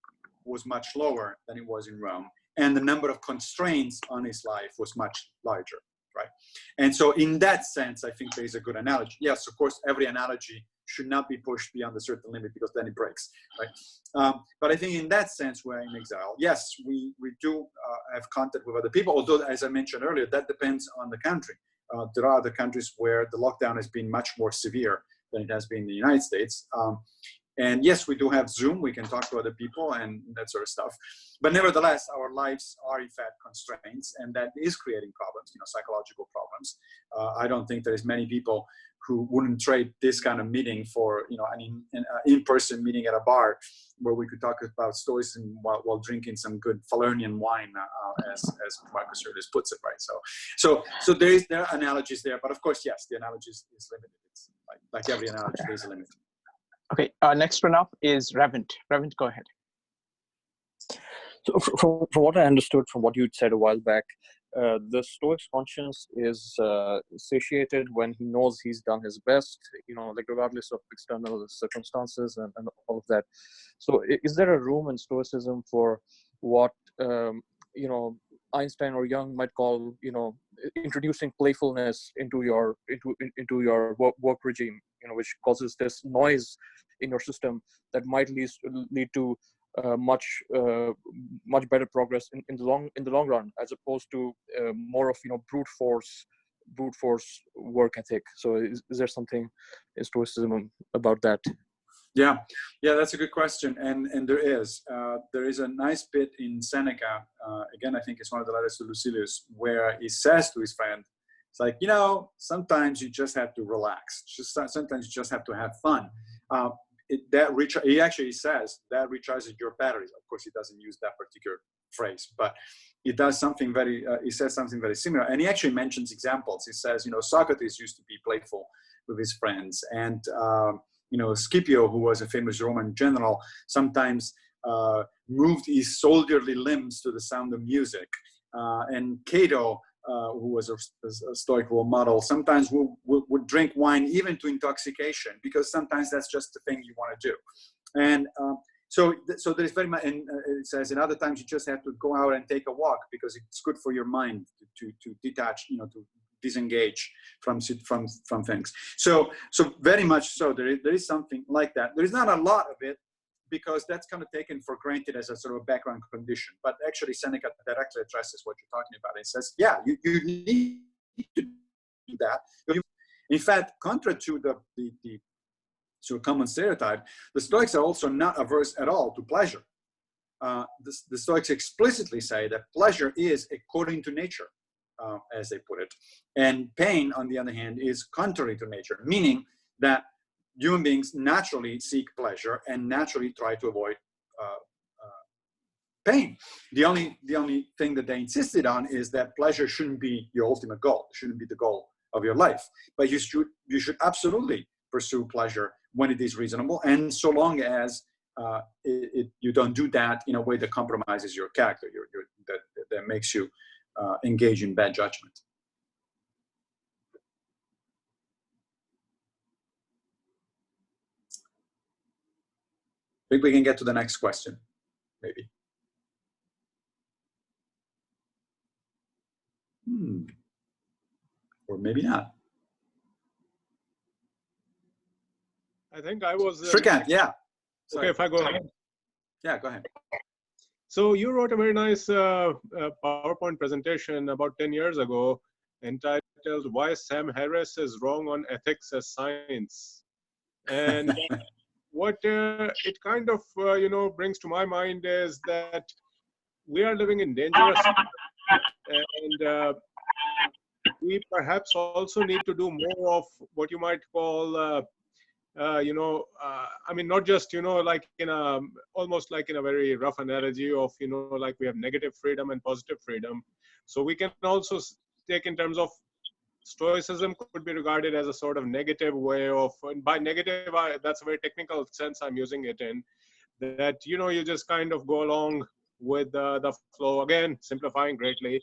was much lower than it was in Rome, and the number of constraints on his life was much larger, right? And so in that sense, I think there is a good analogy. Yes, of course, every analogy should not be pushed beyond a certain limit because then it breaks, right? But I think in that sense, we're in exile. Yes, we do have contact with other people, although, as I mentioned earlier, that depends on the country. There are other countries where the lockdown has been much more severe than it has been in the United States. And yes, we do have Zoom. We can talk to other people and that sort of stuff. But nevertheless, our lives are in fact constraints, and that is creating problems, psychological problems. I don't think there's many people who wouldn't trade this kind of meeting for, an in-person meeting at a bar where we could talk about Stoicism while drinking some good Falernian wine, as Marcus Aurelius puts it, right? So there are analogies there, but of course, yes, the analogy is limited. It's like every analogy, there's a limit. Okay, next one up is Revent. Revent, go ahead. So from what I understood from what you'd said a while back, the Stoic's conscience is satiated when he knows he's done his best, regardless of external circumstances and all of that. So is there a room in Stoicism for what, Einstein or Jung might call, introducing playfulness into your work regime, which causes this noise in your system that might lead to much better progress in the long run, as opposed to more of brute force work ethic. So is there something in Stoicism about that? Yeah, that's a good question, and there is a nice bit in Seneca. Again, I think it's one of the letters to Lucilius, where he says to his friend, it's like, sometimes you just have to relax. Sometimes you just have to have fun. He actually says that recharges your batteries. Of course, he doesn't use that particular phrase, but he does something he says something very similar. And he actually mentions examples. He says, Socrates used to be playful with his friends, and Scipio, who was a famous Roman general, sometimes moved his soldierly limbs to the sound of music. And Cato, who was a Stoic role model, sometimes would drink wine even to intoxication, because sometimes that's just the thing you want to do. And so there's very much, and it says in other times you just have to go out and take a walk because it's good for your mind to detach, to disengage from things. So very much so there is something like that. There is not a lot of it, because that's kind of taken for granted as a sort of background condition. But actually Seneca directly addresses what you're talking about. He says, yeah, you need to do that. In fact, contrary to the sort of common stereotype, the Stoics are also not averse at all to pleasure. The Stoics explicitly say that pleasure is according to nature, as they put it. And pain, on the other hand, is contrary to nature, meaning that human beings naturally seek pleasure and naturally try to avoid pain. The only thing that they insisted on is that pleasure shouldn't be your ultimate goal. It shouldn't be the goal of your life. But you should absolutely pursue pleasure when it is reasonable, and so long as you don't do that in a way that compromises your character, that makes you engage in bad judgment. I think we can get to the next question, maybe. Or maybe not. I think I was. Shrikant, yeah. Sorry. Okay, if I go ahead. Yeah, go ahead. So you wrote a very nice PowerPoint presentation about 10 years ago entitled "Why Sam Harris is Wrong on Ethics as Science," and what it kind of brings to my mind is that we are living in dangerous times, and we perhaps also need to do more of what you might call I mean, not just, like almost like in a very rough analogy of, like we have negative freedom and positive freedom. So we can also take in terms of Stoicism could be regarded as a sort of negative way of, and by negative, that's a very technical sense I'm using it in, that, you just kind of go along with the flow, again, simplifying greatly.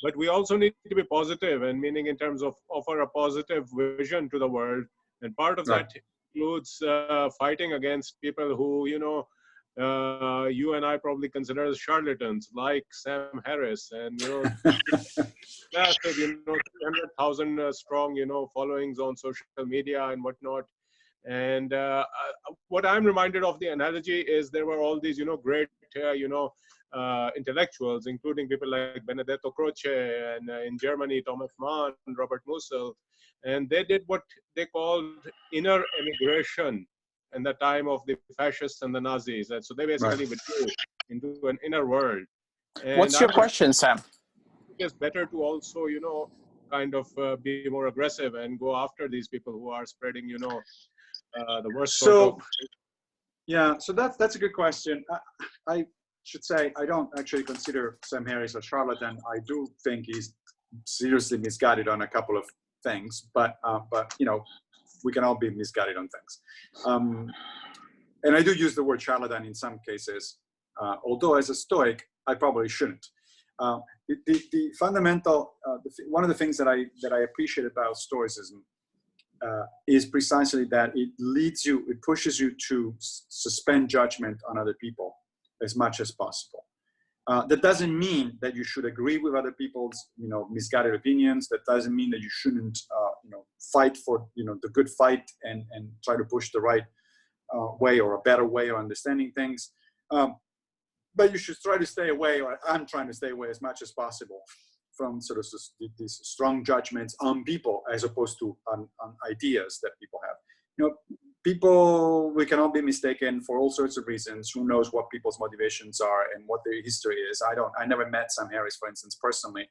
But we also need to be positive, and meaning in terms of offer a positive vision to the world. And part of that includes fighting against people who, you and I probably consider as charlatans, like Sam Harris, and, massive, 300,000 strong, followings on social media and whatnot. And what I'm reminded of the analogy is there were all these, great, intellectuals, including people like Benedetto Croce, and in Germany, Thomas Mann, Robert Musil, and they did what they called inner emigration in the time of the fascists and the Nazis. And so they basically withdrew into an inner world. And what's your question, Sam? It's better to also, kind of be more aggressive and go after these people who are spreading, the worst sort of. Yeah, so that's a good question. I should say I don't actually consider Sam Harris a charlatan. I do think he's seriously misguided on a couple of things, but we can all be misguided on things. And I do use the word charlatan in some cases, although as a Stoic, I probably shouldn't. The fundamental, one of the things that I appreciate about Stoicism is precisely that it pushes you to suspend judgment on other people as much as possible. That doesn't mean that you should agree with other people's, misguided opinions. That doesn't mean that you shouldn't, fight for, the good fight and try to push the right way or a better way of understanding things. But you should try to stay away, or I'm trying to stay away as much as possible from sort of these strong judgments on people as opposed to on ideas that people have. People, we can all be mistaken for all sorts of reasons. Who knows what people's motivations are and what their history is. I never met Sam Harris, for instance, personally.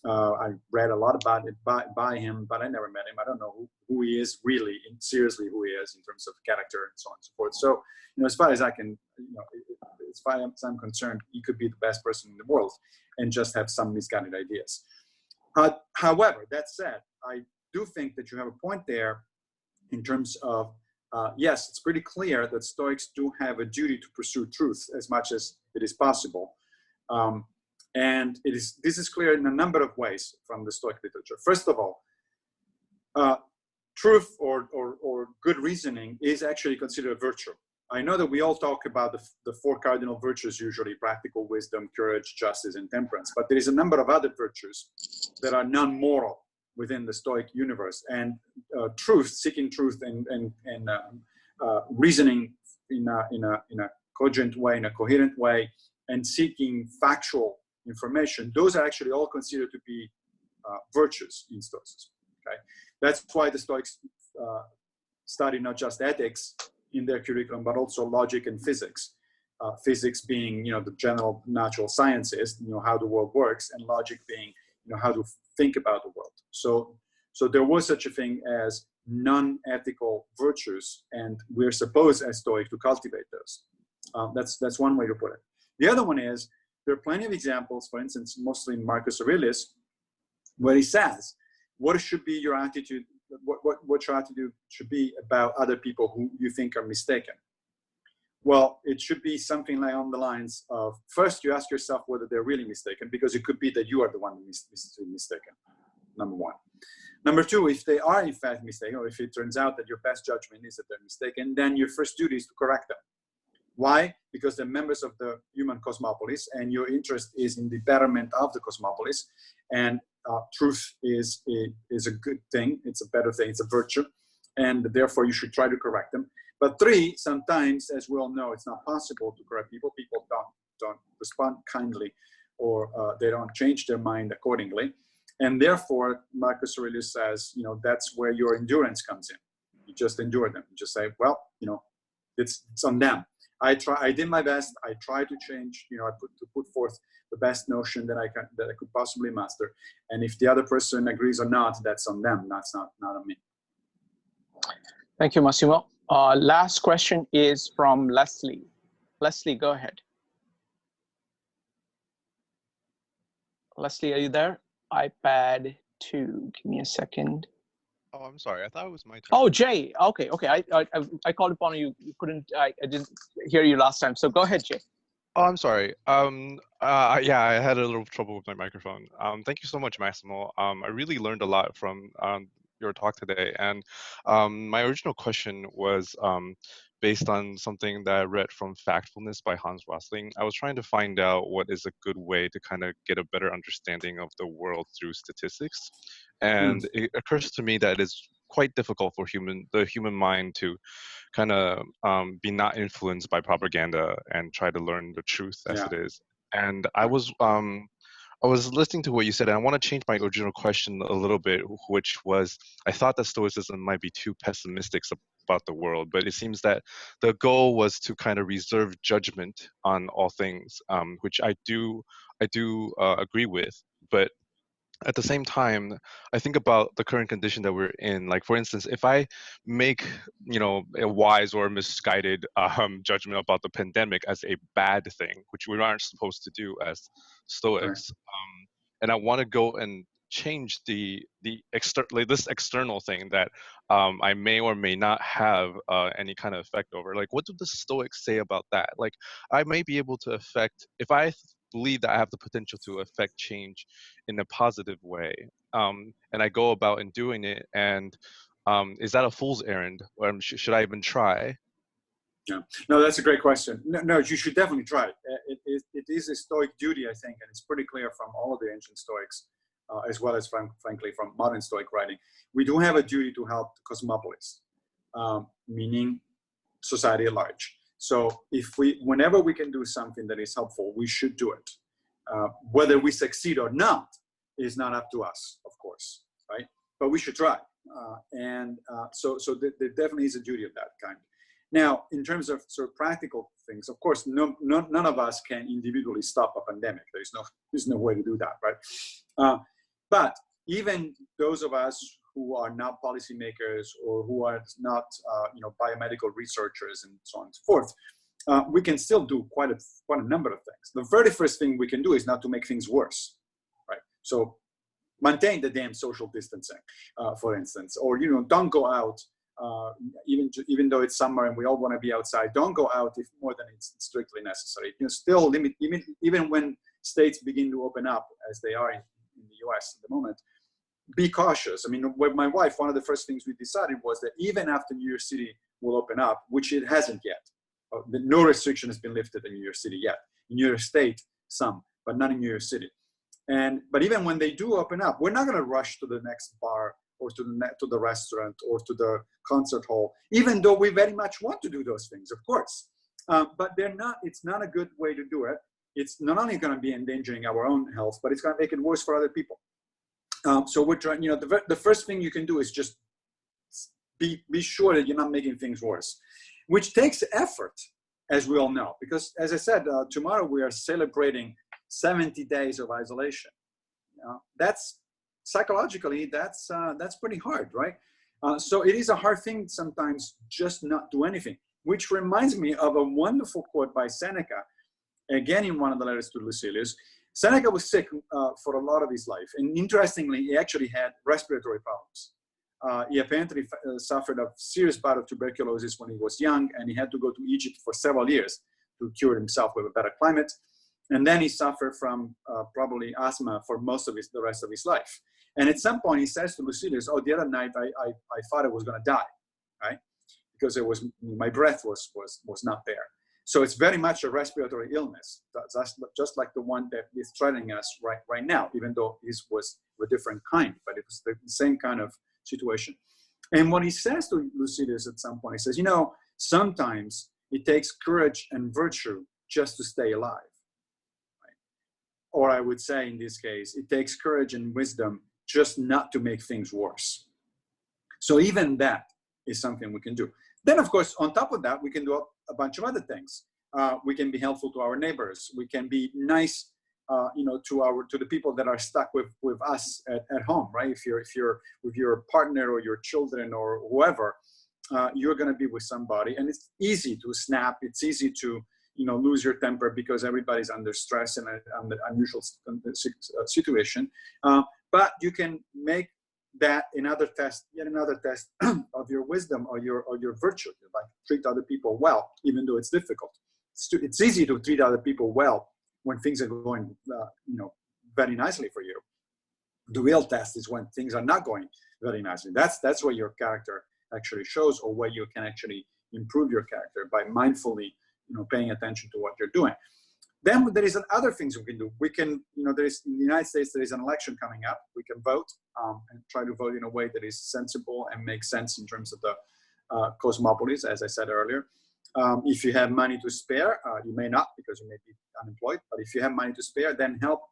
I read a lot about it by him, but I never met him. I don't know who he is really, seriously who he is in terms of character and so on and so forth. So, as far as I can, as far as I'm concerned, he could be the best person in the world and just have some misguided ideas. However, that said, I do think that you have a point there in terms of yes, it's pretty clear that Stoics do have a duty to pursue truth as much as it is possible. And this is clear in a number of ways from the Stoic literature. First of all, truth or good reasoning is actually considered a virtue. I know that we all talk about the four cardinal virtues, usually practical wisdom, courage, justice, and temperance, but there is a number of other virtues that are non-moral within the Stoic universe. And truth, seeking truth and reasoning in a cogent way, in a coherent way, and seeking factual information, those are actually all considered to be virtues in Stoicism. Okay, that's why the Stoics study not just ethics in their curriculum, but also logic and physics. Physics being, the general natural sciences, how the world works, and logic being, how to think about the world. So there was such a thing as non-ethical virtues, and we're supposed as Stoic to cultivate those. That's one way to put it. The other one is, there are plenty of examples, for instance, mostly in Marcus Aurelius, where he says, what should be your attitude, what your attitude should be about other people who you think are mistaken? Well, it should be something like on the lines of, first you ask yourself whether they're really mistaken, because it could be that you are the one who's mistaken, number one. Number two, if they are in fact mistaken, or if it turns out that your best judgment is that they're mistaken, then your first duty is to correct them. Why? Because they're members of the human cosmopolis, and your interest is in the betterment of the cosmopolis, and truth is a good thing, it's a better thing, it's a virtue, and therefore you should try to correct them. But three, sometimes, as we all know, it's not possible to correct people. People don't respond kindly, or they don't change their mind accordingly. And therefore, Marcus Aurelius says, that's where your endurance comes in. You just endure them. You just say, well, it's on them. I did my best. I tried to change. I put forth the best notion that I could possibly master. And if the other person agrees or not, that's on them. That's not on me. Thank you, Massimo. Last question is from Leslie. Leslie, go ahead. Leslie, are you there? iPad 2. Give me a second. Oh, I'm sorry. I thought it was my turn. Oh, Jay. Okay. I called upon you. You couldn't. I didn't hear you last time. So go ahead, Jay. Oh, I'm sorry. Yeah, I had a little trouble with my microphone. Thank you so much, Massimo. I really learned a lot from your talk today. And my original question was based on something that I read from Factfulness by Hans Rosling. I was trying to find out what is a good way to kind of get a better understanding of the world through statistics. And it occurs to me that it's quite difficult for the human mind to kind of be not influenced by propaganda and try to learn the truth as it is. And I was listening to what you said, and I want to change my original question a little bit, which was, I thought that Stoicism might be too pessimistic about the world, but it seems that the goal was to kind of reserve judgment on all things, which I do agree with. But at the same time, I think about the current condition that we're in. Like, for instance, if I make, a wise or misguided judgment about the pandemic as a bad thing, which we aren't supposed to do as Stoics, and I want to go and change this external thing that I may or may not have any kind of effect over. Like, what do the Stoics say about that? Like, I may be able to affect, if I believe that I have the potential to affect change in a positive way, and I go about in doing it, and is that a fool's errand, or should I even try? Yeah. No, that's a great question. No, you should definitely try it. It is a Stoic duty, I think, and it's pretty clear from all of the ancient Stoics, as well as frankly from modern Stoic writing. We do have a duty to help the cosmopolis, meaning society at large. So whenever we can do something that is helpful, we should do it. Whether we succeed or not is not up to us, of course, right? But we should try. So there definitely is a duty of that kind. Now, in terms of sort of practical things, of course, none of us can individually stop a pandemic. There's no way to do that, right? But even those of us who are not policymakers or who are not, biomedical researchers and so on and so forth, we can still do quite a number of things. The very first thing we can do is not to make things worse, right? So maintain the damn social distancing, for instance, or don't go out even though it's summer and we all want to be outside, don't go out if more than it's strictly necessary. Still limit, even when states begin to open up, as they are in the US at the moment, be cautious. I mean, with my wife, one of the first things we decided was that even after New York City will open up, which it hasn't yet, no restriction has been lifted in New York City yet. In New York State, some, but not in New York City. But even when they do open up, we're not going to rush to the next bar or to the restaurant or to the concert hall, even though we very much want to do those things, of course. But they're not. It's not a good way to do it. It's not only going to be endangering our own health, but it's going to make it worse for other people. So we're trying. The first thing you can do is just be sure that you're not making things worse, which takes effort, as we all know. Because as I said, tomorrow we are celebrating 70 days of isolation. That's psychologically, that's pretty hard, right? So it is a hard thing sometimes just not do anything, which reminds me of a wonderful quote by Seneca, again in one of the letters to Lucilius. Seneca was sick for a lot of his life. And interestingly, he actually had respiratory problems. He apparently suffered a serious bout of tuberculosis when he was young, and he had to go to Egypt for several years to cure himself with a better climate. And then he suffered from probably asthma for most of the rest of his life. And at some point he says to Lucilius, oh, the other night I thought I was going to die, right? Because my breath was not there. So it's very much a respiratory illness, just like the one that is threatening us right now, even though this was a different kind, but it was the same kind of situation. And what he says to Lucilius at some point, he says, sometimes it takes courage and virtue just to stay alive. Right? Or I would say in this case, it takes courage and wisdom just not to make things worse. So even that is something we can do. Then, of course, on top of that, we can do a bunch of other things. We can be helpful to our neighbors. We can be nice, to the people that are stuck with us at home, right? If you're with your partner or your children or whoever, you're going to be with somebody, and it's easy to snap. It's easy to lose your temper because everybody's under stress and an unusual situation. But you can make that yet another test of your wisdom or your virtue, like treat other people well, even though it's difficult. It's easy to treat other people well when things are going, very nicely for you. The real test is when things are not going very nicely. That's where your character actually shows, or where you can actually improve your character by mindfully, paying attention to what you're doing. Then there is other things we can do. We can, there is in the United States, there is an election coming up. We can vote and try to vote in a way that is sensible and makes sense in terms of the cosmopolis, as I said earlier. If you have money to spare, you may not because you may be unemployed. But if you have money to spare, then help,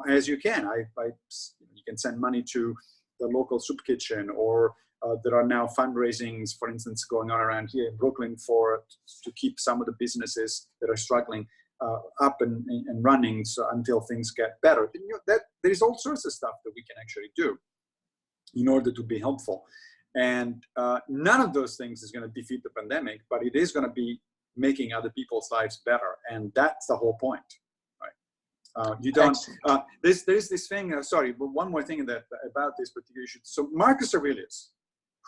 as you can. You can send money to the local soup kitchen, or there are now fundraisings, for instance, going on around here in Brooklyn to keep some of the businesses that are struggling up and running until things get better. There's all sorts of stuff that we can actually do in order to be helpful. And none of those things is going to defeat the pandemic, but it is going to be making other people's lives better. And that's the whole point, right? There's this thing, sorry, but one more thing about this particular issue. So Marcus Aurelius,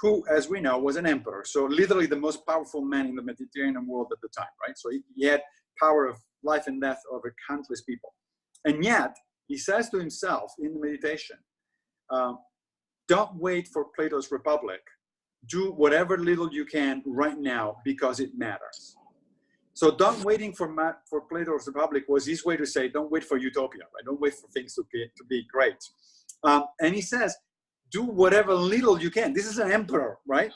who, as we know, was an emperor, so literally the most powerful man in the Mediterranean world at the time, right? So he had power of life and death over countless people. And yet, he says to himself in the meditation, don't wait for Plato's Republic. Do whatever little you can right now because it matters. So don't waiting for Plato's Republic was his way to say, don't wait for utopia, right? Don't wait for things to be great. And he says, do whatever little you can. This is an emperor, right?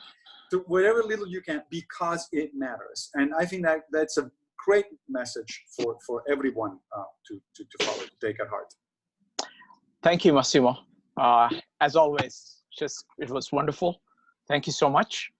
Do whatever little you can because it matters. And I think that's a great message for everyone to follow, to take at heart. Thank you, Massimo. As always, it was wonderful. Thank you so much.